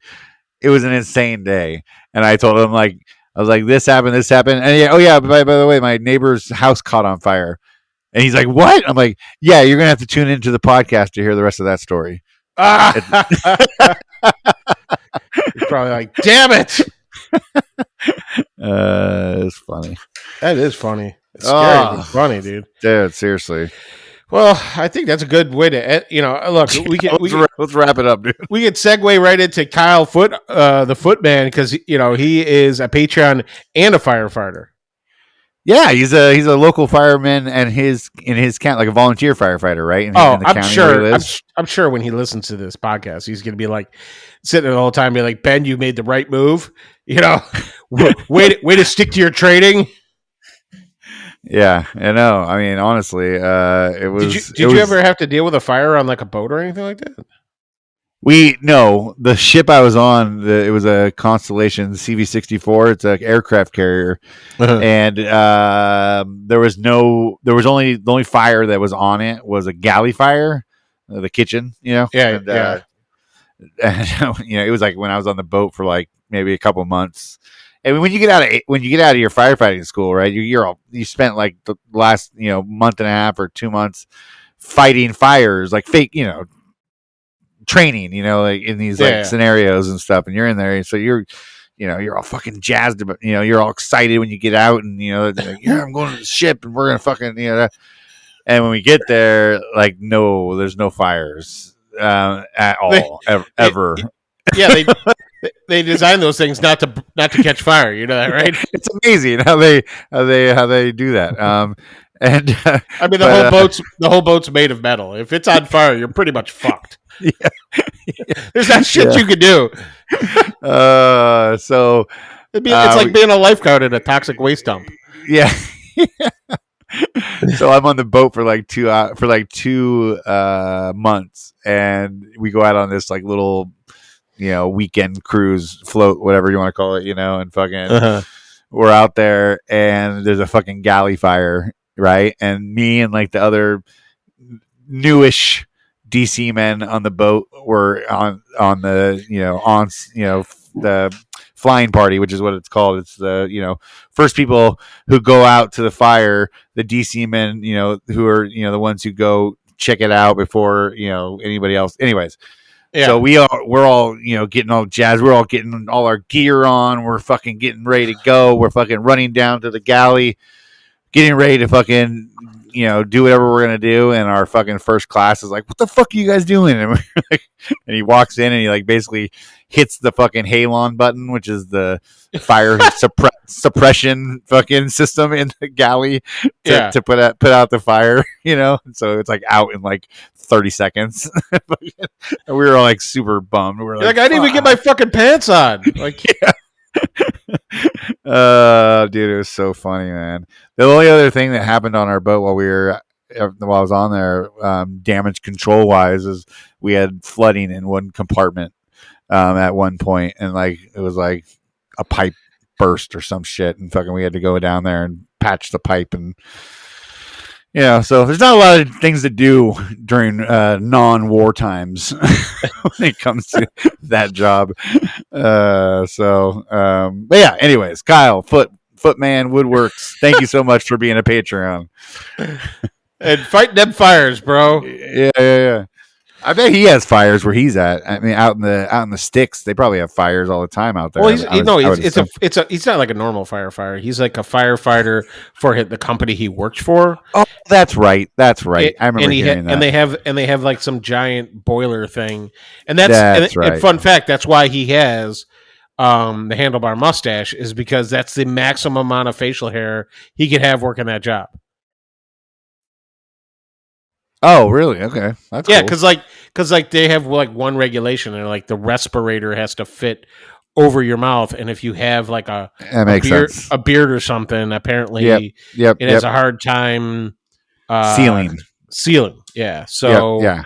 it was an insane day." And I told him I was like, "This happened, and by the way, my neighbor's house caught on fire." And he's like, "What?" I'm like, "Yeah, you're gonna have to tune into the podcast to hear the rest of that story." You're probably like, "Damn it!" It's funny. That is funny. It's scary, but funny, dude. Dude, seriously. Well, I think that's a good way to end. Look, let's wrap it up, dude. We could segue right into Kyle Foot, the Footman, because he is a Patreon and a firefighter. Yeah, he's a local fireman, and in his count, like a volunteer firefighter, right? I'm sure when he listens to this podcast, he's going to be like sitting there all the time, be like, "Ben, you made the right move. Way to stick to your training." Yeah, I know. I mean, honestly, it was. Did you ever have to deal with a fire on like a boat or anything like that? No, the ship I was on, it was a Constellation CV-64. It's an aircraft carrier, and there was only the only fire that was on it was a galley fire, the kitchen, Yeah, and it was like when I was on the boat for like maybe a couple months. And when you get out of your firefighting school, right? You spent like the last month and a half or 2 months fighting fires, like fake, training, like in these scenarios and stuff, and you're in there, so you're all fucking jazzed about, you're all excited when you get out, and like, yeah, I'm going to the ship, and we're gonna fucking, and when we get there, like, no, there's no fires at all, ever. Yeah, they designed those things not to catch fire. You know that, right? It's amazing how they do that. And I mean, the whole boat's made of metal. If it's on fire, you're pretty much fucked. Yeah. There's not shit you can do. So it's like being a lifeguard at a toxic waste dump. Yeah. So I'm on the boat for like 2 months, and we go out on this like little weekend cruise, float, whatever you want to call it, and fucking we're out there, and there's a fucking galley fire, right? And me and like the other newish DC men on the boat were on the the flying party, which is what it's called. It's the first people who go out to the fire, the DC men, who are the ones who go check it out before anybody else. Anyways, so we're all getting all jazzed. We're all getting all our gear on. We're fucking getting ready to go. We're fucking running down to the galley, getting ready to fucking do whatever we're gonna do. And our fucking first class is like, "What the fuck are you guys doing?" And we're like, and he walks in and he like basically hits the fucking halon button, which is the fire suppression fucking system in the galley to put out the fire. So it's like out in like 30 seconds. And we were all like super bummed. We're like, I didn't even get my fucking pants on. Like, yeah. Dude, it was so funny, man. The only other thing that happened on our boat while I was on there, damage control wise, is we had flooding in one compartment at one point, and like it was like a pipe burst or some shit, and fucking we had to go down there and patch the pipe, and so there's not a lot of things to do during non-war times when it comes to that job. But yeah, anyways, Kyle, Footman Woodworks, thank you so much for being a Patreon. And fighting them fires, bro. Yeah. I bet he has fires where he's at. I mean, out in the sticks, they probably have fires all the time out there. Well, he's not like a normal firefighter. He's like a firefighter for the company he works for. Oh, that's right. I remember hearing that. And they have like some giant boiler thing, and that's right. And fun fact, that's why he has the handlebar mustache, is because that's the maximum amount of facial hair he could have working that job. Oh, really? Okay, that's cool. Because they have like one regulation, and like the respirator has to fit over your mouth, and if you have like a beard or something, apparently it has a hard time sealing. Yeah. So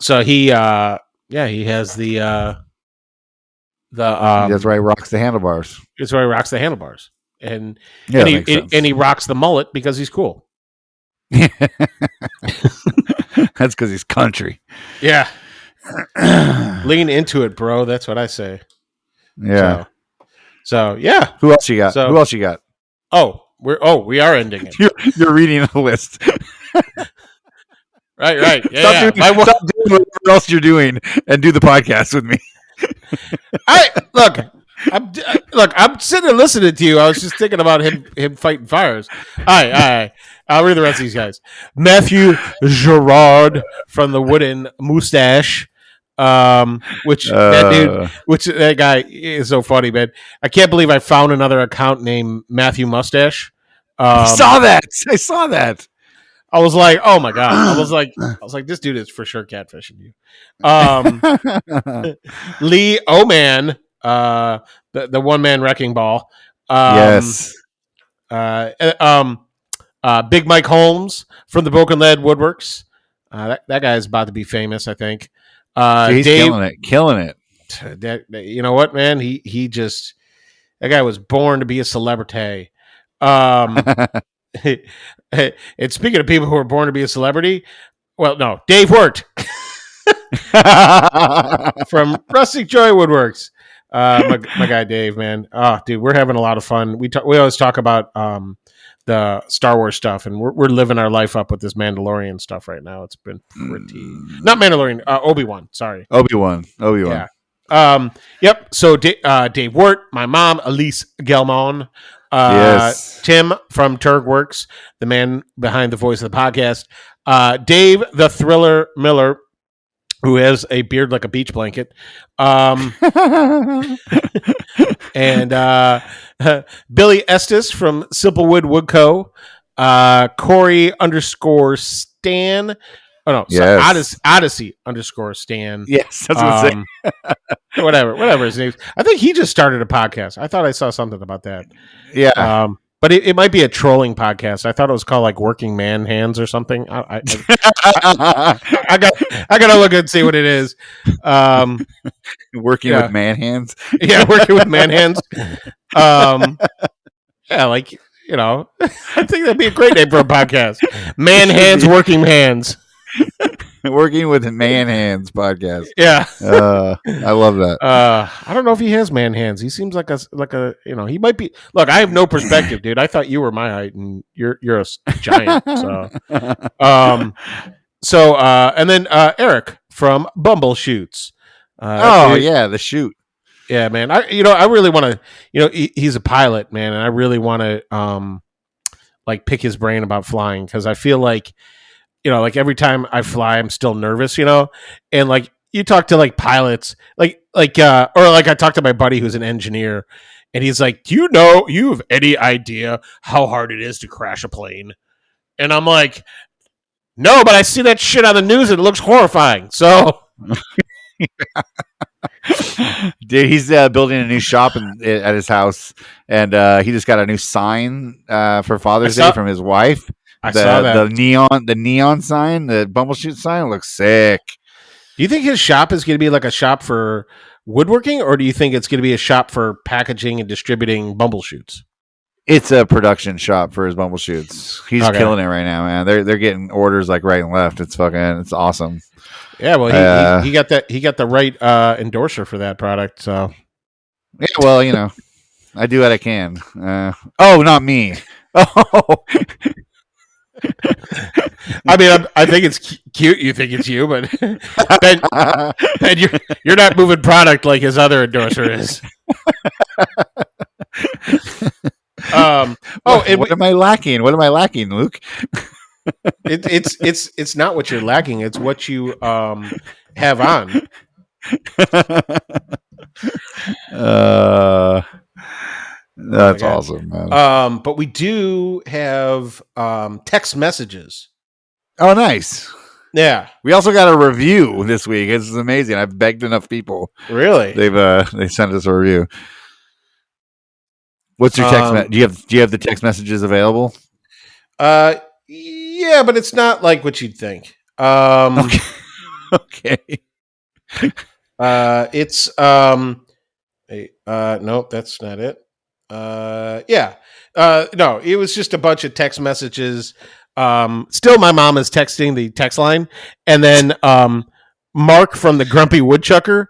So he has the that's why he rocks the handlebars. That's why he rocks the handlebars, and he rocks the mullet because he's cool. That's because he's country. Yeah. Lean into it, bro. That's what I say. Yeah. So yeah. Who else you got? We are ending it. You're reading a list. Right. Yeah. Stop doing whatever else you're doing and do the podcast with me. I'm sitting there listening to you. I was just thinking about him fighting fires. All right. I'll read the rest of these guys. Matthew Gerard from the Wooden Mustache. That guy is so funny, man. I can't believe I found another account named Matthew Mustache. I saw that. I was like, oh my God. I was like, this dude is for sure catfishing you. Lee Oman, the one man wrecking ball. Yes. Big Mike Holmes from the Broken Lead Woodworks. That guy's about to be famous, I think. He's Dave, killing it. you know what, man? He just that guy was born to be a celebrity. And speaking of people who are born to be a celebrity, well, no, Dave Wirt from Rustic Joy Woodworks. My guy Dave, man. Oh, dude, we're having a lot of fun. We always talk about the Star Wars stuff, and we're living our life up with this Mandalorian stuff right now. It's been pretty not Mandalorian, Obi-Wan. Sorry, Obi-Wan. Yeah. Yep. So Dave Wirt, my mom, Elise Gelman, Yes. Tim from Turg Works, the man behind the voice of the podcast, Dave the Thriller Miller, who has a beard like a beach blanket, and Billy Estes from Simplewood Wood Co., Corey _Stan. Oh no, yes. Odyssey _Stan. Yes, that's what I'm saying. whatever his name. I think he just started a podcast. I thought I saw something about that. Yeah. But it might be a trolling podcast. I thought it was called like Working Man Hands or something. I gotta look and see what it is. Working with man hands. Yeah, working with man hands. Yeah, like I think that'd be a great name for a podcast. Man Hands, Working Hands. Working with man hands podcast. Yeah. I love that. I don't know if he has man hands. He seems like a he might be. Look, I have no perspective, dude. I thought you were my height, and you're a giant. So, and then Eric from Bumble Shoots. The shoot. Yeah, man. I really want to. He's a pilot, man, and I really want to like pick his brain about flying because I feel like. Like every time I fly, I'm still nervous, and like you talk to like pilots, or like I talked to my buddy who's an engineer and he's like, do you have any idea how hard it is to crash a plane? And I'm like, no, but I see that shit on the news and it looks horrifying. So Dude, he's building a new shop at his house and he just got a new sign for Father's Day from his wife. I saw that. The neon sign, the Bumbleshoot sign looks sick. Do you think his shop is going to be like a shop for woodworking, or do you think it's going to be a shop for packaging and distributing Bumbleshoots? It's a production shop for his Bumbleshoots. He's killing it right now, man. They're getting orders like right and left. It's awesome. Yeah, well, he got the right endorser for that product. So yeah, well, I do what I can. Not me. Oh. I mean, I think it's cute. You think it's you, but Ben, you're not moving product like his other endorser is. What am I lacking? What am I lacking, Luke? It's not what you're lacking. It's what you have on. That's awesome, man. But we do have text messages. Oh, nice. Yeah. We also got a review this week. This is amazing. I've begged enough people. Really? They sent us a review. What's your text? Do you have the text messages available? Yeah, but it's not like what you'd think. Okay. It's nope, that's not it. No, it was just a bunch of text messages. Still my mom is texting the text line, and then Mark from the Grumpy Woodchucker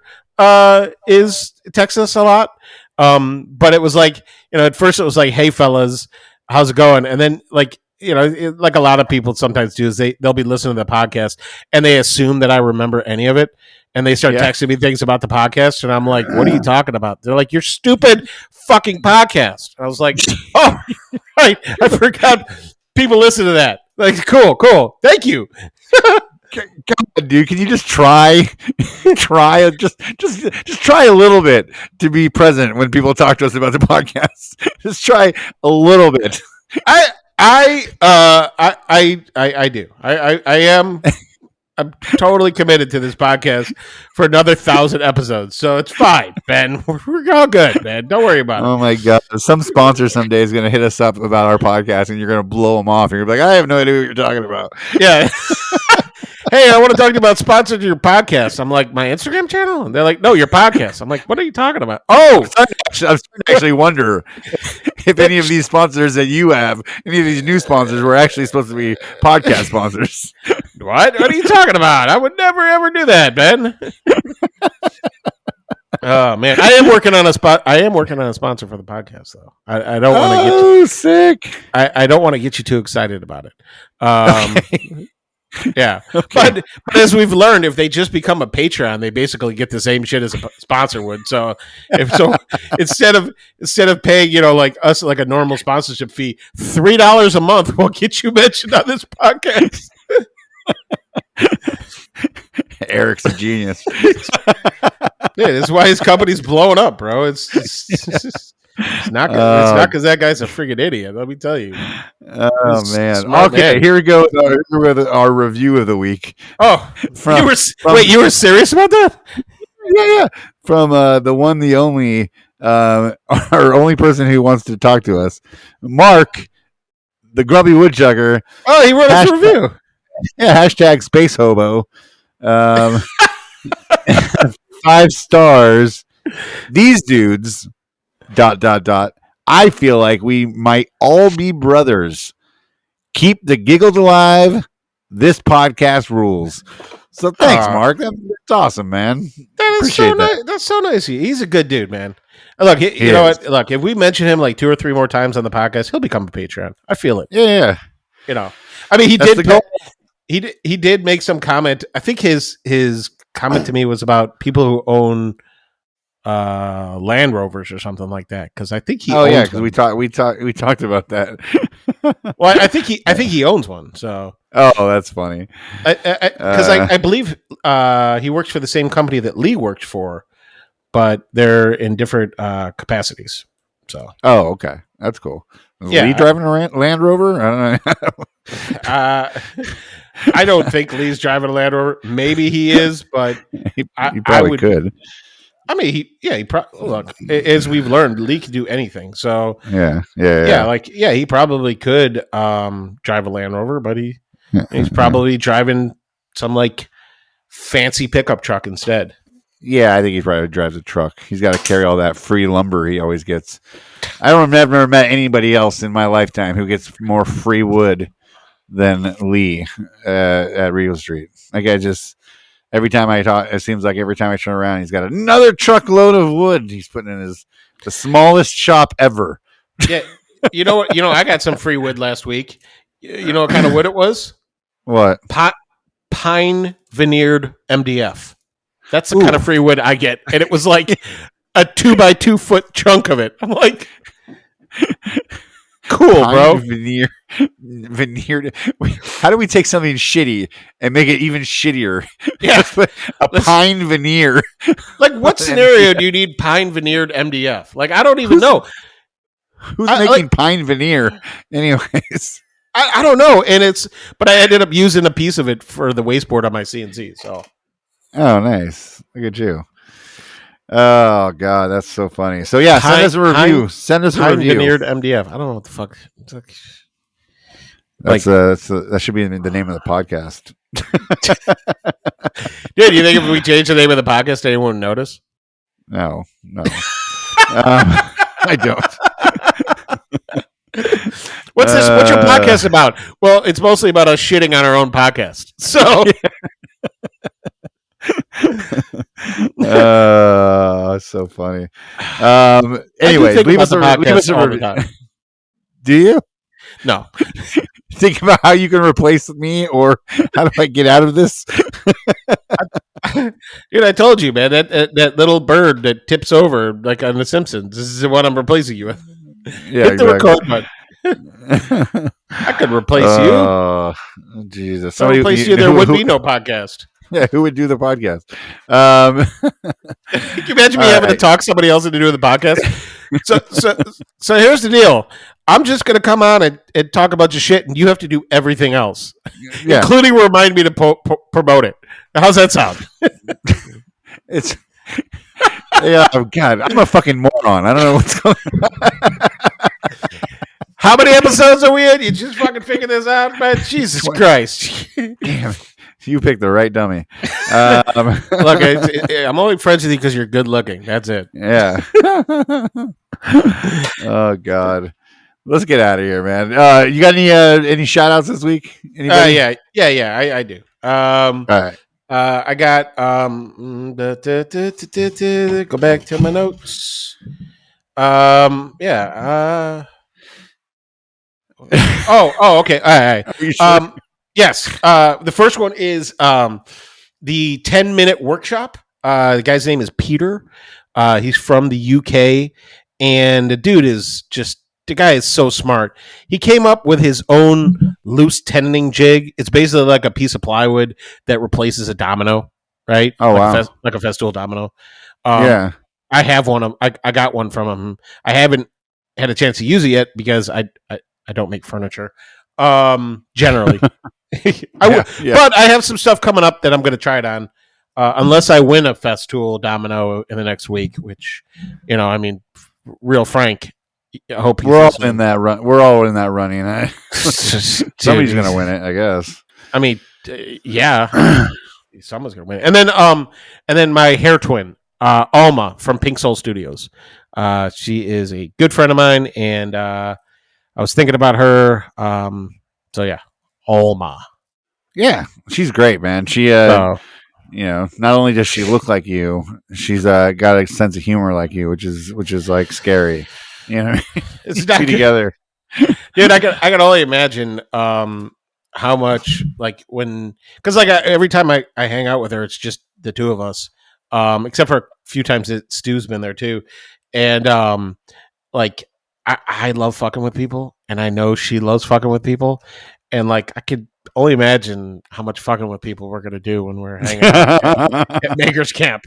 is texting us a lot. But it was like, at first it was like, hey fellas, how's it going? And then like, like a lot of people sometimes do is they'll be listening to the podcast and they assume that I remember any of it. And they start texting me things about the podcast. And I'm like, what are you talking about? They're like, your stupid fucking podcast. And I was like, oh, right. I forgot people listen to that. Like, cool. Thank you. God, dude, can you just try just try a little bit to be present when people talk to us about the podcast? Just try a little bit. I do. I am. I'm totally committed to this podcast for another 1,000 episodes, so it's fine, Ben. We're all good, man. Don't worry about it. Oh my god! Some sponsor someday is going to hit us up about our podcast, and you're going to blow them off. And you're like, I have no idea what you're talking about. Yeah. Hey, I want to talk to you about sponsoring your podcast. I'm like, my Instagram channel? And they're like, no, your podcast. I'm like, what are you talking about? Oh, I'm starting to actually wonder if any of these sponsors that you have, any of these new sponsors, were actually supposed to be podcast sponsors. what? What are you talking about? I would never ever do that, Ben. Oh man, I am working on a sponsor for the podcast, though. I don't want to get you sick. I don't want to get you too excited about it. Okay. Yeah, okay. But as we've learned, if they just become a Patreon, they basically get the same shit as a sponsor would. So instead of paying, like us, like a normal sponsorship fee, $3 a month will get you mentioned on this podcast. Eric's a genius. Yeah, that's why his company's blowing up, bro. It's not because that guy's a friggin' idiot. Let me tell you. Oh man. Okay, man. here we go with our review of the week. Oh, you were serious about that? Yeah. From the one, the only, our only person who wants to talk to us, Mark, the Grumpy Woodchucker. Oh, he wrote us a review. Yeah, hashtag Space Hobo. 5 stars. These dudes. ... I feel like we might all be brothers. Keep the giggles alive. This podcast rules. So thanks, Mark. That's awesome, man. That is so nice. That's so nice. He's a good dude, man. Look, you know what? Look, if we mention him like 2 or 3 more times on the podcast, he'll become a Patreon. I feel it. Yeah. I mean, he did make some comment. I think his comment to me was about people who own Land Rovers or something like that, because I think he because we talked about that. Well, I think he owns one. So that's funny, because I believe he works for the same company that Lee worked for, but they're in different capacities. So okay, that's cool. Is Lee driving a Land Rover? I don't know. I don't think Lee's driving a Land Rover. Maybe he is, but he probably could. I mean, he look, as we've learned, Lee can do anything. So yeah. He probably could drive a Land Rover, but he's probably driving some like fancy pickup truck instead. Yeah, I think he probably drives a truck. He's got to carry all that free lumber he always gets. I've never met anybody else in my lifetime who gets more free wood than Lee at Regal Street. Like every time I talk, it seems like every time I turn around, he's got another truckload of wood he's putting in the smallest shop ever. Yeah, you know what? I got some free wood last week. You know what kind of wood it was? What? Pine veneered MDF. That's the kind of free wood I get, and it was like a 2 by 2 foot chunk of it. I'm like, cool, bro. Veneered. How do we take something shitty and make it even shittier? Yeah, pine veneer. Like, what scenario do you need pine veneered MDF? Like, I don't even know. Who's making pine veneer, anyways? I don't know, but I ended up using a piece of it for the wasteboard on my CNC. So, oh, nice. Look at you. Oh God, that's so funny. So yeah, send us a review. Send us a review. Veneered MDF. I don't know what the fuck. That should be the name of the podcast. Dude, you think if we change the name of the podcast, anyone would notice? No. I don't. What's your podcast about? Well, it's mostly about us shitting on our own podcast. So. So funny. Anyway, leave us a review. Do you? No. Think about how you can replace me, or how do I get out of this? Dude, I told you, man, that little bird that tips over like on The Simpsons. This is the one I'm replacing you with. Yeah, hit the record button. I could replace you. Oh, Jesus! If I replace you, there would be no podcast. Yeah, who would do the podcast? Can you imagine me having to talk somebody else into doing the podcast? So here's the deal. I'm just going to come on and talk about your shit, and you have to do everything else, including remind me to promote it. How's that sound? It's oh God, I'm a fucking moron. I don't know what's going on. How many episodes are we in? You just fucking figured this out, man? Jesus Christ. Damn, you picked the right dummy. Look, I'm only friends with you because you're good looking. That's it. Yeah. Oh God. Let's get out of here, man. You got any shout outs this week? Anybody? Yeah, I do. All right. I got go back to my notes. Okay. All right. Are you sure? Yes. The first one is the 10-minute workshop. The guy's name is Peter. He's from the UK, and the guy is so smart. He came up with his own loose tenoning jig. It's basically like a piece of plywood that replaces a domino, right? Oh, like wow. like a festool domino. Yeah. I have one. I got one from him. I haven't had a chance to use it yet because I don't make furniture. Generally, but I have some stuff coming up that I'm going to try it on. Unless I win a festool domino in the next week, which, I mean, real frank. I hope we're all in that run. We're all in that running. Somebody's going to win it, I guess. I mean, yeah, someone's going to win it. And then my hair twin, Alma from Pink Soul Studios. She is a good friend of mine, and I was thinking about her. So yeah, Alma. Yeah, she's great, man. She, not only does she look like you, she's got a sense of humor like you, which is like scary. It's not together, dude. I can only imagine how much because every time I hang out with her, it's just the two of us. Except for a few times that Stu's been there too, and I love fucking with people, and I know she loves fucking with people, and I could only imagine how much fucking with people we're gonna do when we're hanging out at Maker's Camp.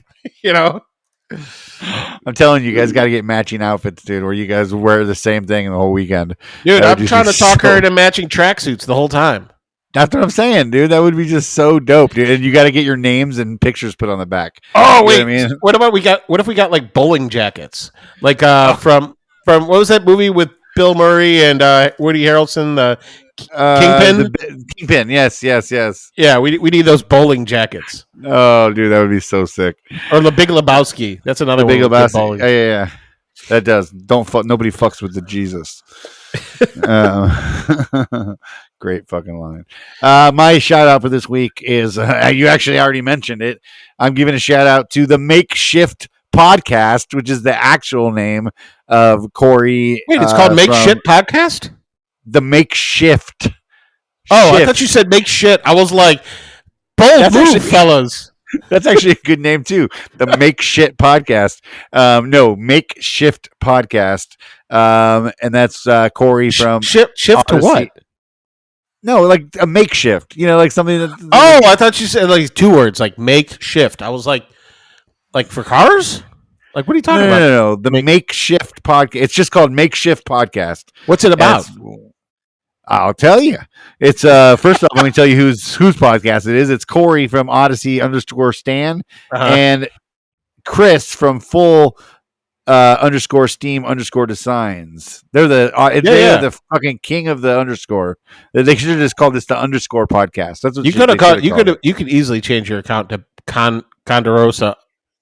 I'm telling you, guys got to get matching outfits, dude. Where you guys wear the same thing the whole weekend, dude. I'm trying to talk her into matching tracksuits the whole time. That's what I'm saying, dude. That would be just so dope, dude. And you got to get your names and pictures put on the back. Oh wait, what if we got bowling jackets, from what was that movie with Bill Murray and Woody Harrelson, Kingpin? Kingpin, yes. Yeah, we need those bowling jackets. Oh, dude, that would be so sick. Or The Big Lebowski. That's another Big one. Lebowski. Yeah. That does. Nobody fucks with the Jesus. Great fucking line. My shout out for this week is you actually already mentioned it. I'm giving a shout out to the Makeshift Podcast, which is the actual name of Corey. Wait, it's called Makeshift Podcast? The Makeshift. Oh, I thought you said make shit. I was like, bold move, fellas. That's actually a good name too. The Make Shit Podcast. No, Makeshift Podcast. And that's Corey from shift to what? No, like a makeshift. Like something that. Oh, I thought you said like 2 words, like make shift. I was like for cars. Like, what are you talking about? No. The Makeshift Podcast. It's just called Makeshift Podcast. What's it about? I'll tell you. It's first off, let me tell you whose podcast it is. It's Corey from Odyssey _Stan and Chris from Full _Steam _Designs. They're the fucking king of the underscore. They should have just called this the underscore podcast. That's what you could have called. You could easily change your account to Condorosa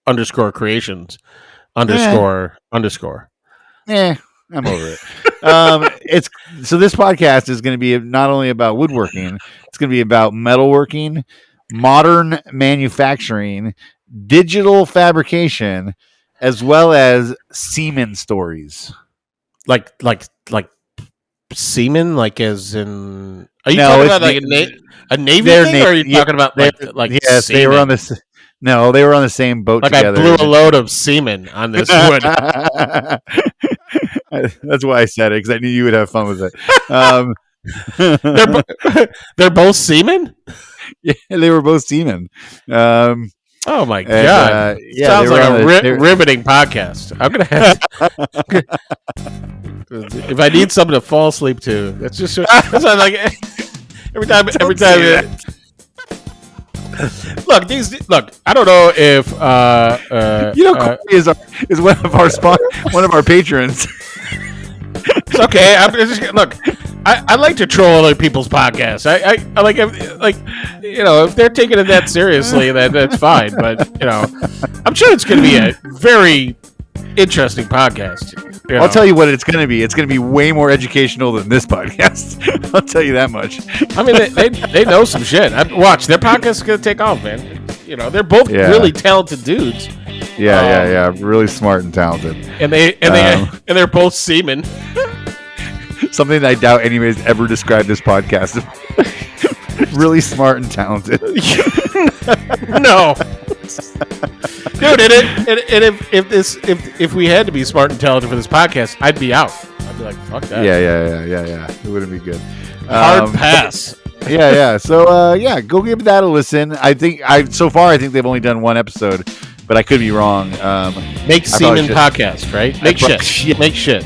_creations _. Yeah, I'm over it. So this podcast is going to be not only about woodworking, it's going to be about metalworking, modern manufacturing, digital fabrication, as well as semen stories. Like semen, like as in? Are you talking about like a Navy thing, or are you talking about like? Yes, semen? They were on this. No, they were on the same boat together. I blew a load of semen on this wood. That's why I said it, because I knew you would have fun with it. They're both semen? Yeah, they were both semen. Oh my god! Yeah, sounds like a riveting podcast. I'm gonna have. If I need something to fall asleep to, that's just that's what, like every time. Look. I don't know if Corey is one of our patrons. It's okay. I like to troll other people's podcasts. I like if they're taking it that seriously, that's fine. But I'm sure it's going to be a very interesting podcast. I'll tell you what it's going to be. It's going to be way more educational than this podcast. I'll tell you that much. I mean, they know some shit. Watch, their podcast is going to take off, man. They're both really talented dudes. Yeah. Really smart and talented. And they're both seamen. Something I doubt anybody's ever described this podcast. Really smart and talented. No. Dude, if we had to be smart and talented for this podcast, I'd be out. I'd be like, fuck that. Yeah. It wouldn't be good. Hard pass. Yeah. So go give that a listen. I think they've only done one episode, but I could be wrong. Make Seaman podcast, right? Make shit.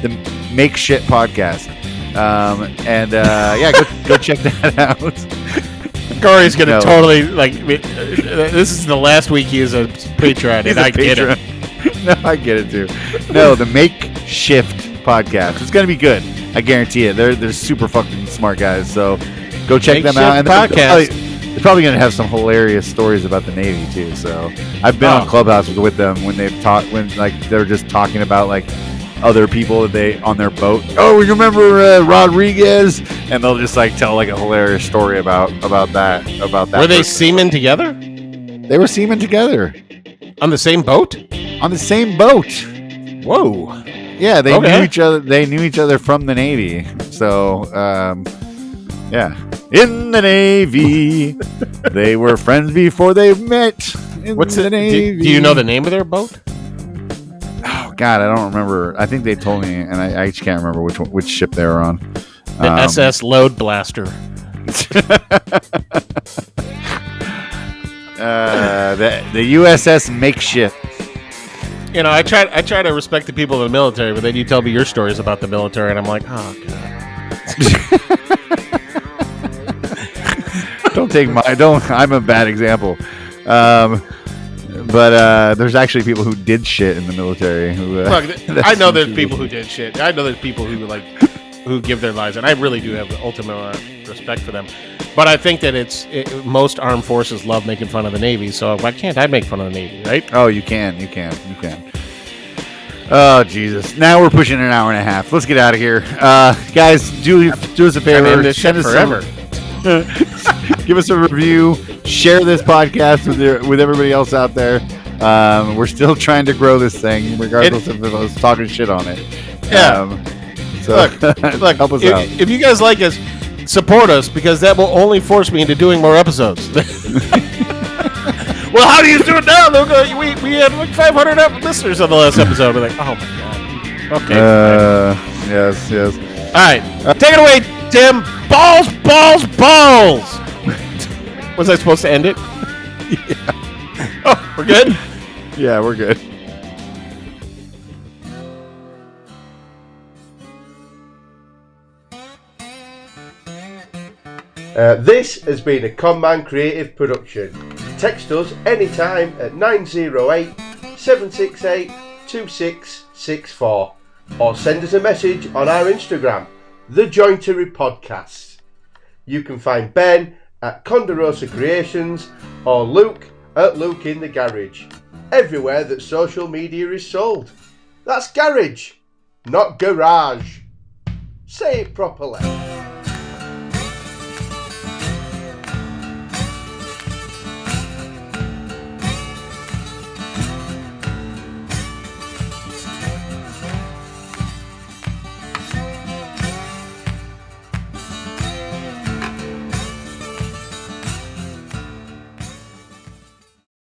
The Make Shit podcast. Go check that out. Corey's gonna totally this is the last week he is a Patreon, and I get it. No, I get it too. No, the Make Shift podcast. It's gonna be good. I guarantee it. They're super fucking smart guys. So go check them out. And they're probably gonna have some hilarious stories about the Navy too. So I've been on Clubhouse with them when they're just talking about other people that on their boat. Oh, you remember Rodriguez? And they'll just tell a hilarious story about that. Were they seamen together? They were seamen together on the same boat. On the same boat. Whoa. Yeah, they knew each other. They knew each other from the Navy. So, in the Navy, they were friends before they met. What's the Navy? Do you know the name of their boat? Oh God, I don't remember. I think they told me, and I just can't remember which ship they were on. The SS Load Blaster. The USS Makeshift. I try to respect the people in the military, but then you tell me your stories about the military, and I'm like, oh God. I'm a bad example. But there's actually people who did shit in the military. I know there's people who did shit. I know there's people who give their lives, and I really do have ultimate respect for them. But I think that most armed forces love making fun of the Navy, so why can't I make fun of the Navy, right? Oh, you can. Oh, Jesus. Now we're pushing an hour and a half. Let's get out of here. Guys, do us a favor. Send us forever. Give us a review. Share this podcast with everybody else out there. We're still trying to grow this thing, regardless of us talking shit on it. Yeah. So look, help us out. If you guys like us, support us, because that will only force me into doing more episodes. Well, how do you do it now? We had 500 listeners on the last episode. We're like, oh my God. Okay. Yes. All right. Take it away, Tim. Balls. Was I supposed to end it? Yeah. Oh, we're good? Yeah, we're good. This has been a ConMan creative production. Text us anytime at 908 768 2664 or send us a message on our Instagram, thejointery podcast. You can find Ben at Condorosa Creations or Luke at Luke in the Garage, everywhere that social media is sold. That's garage, not garage. Say it properly.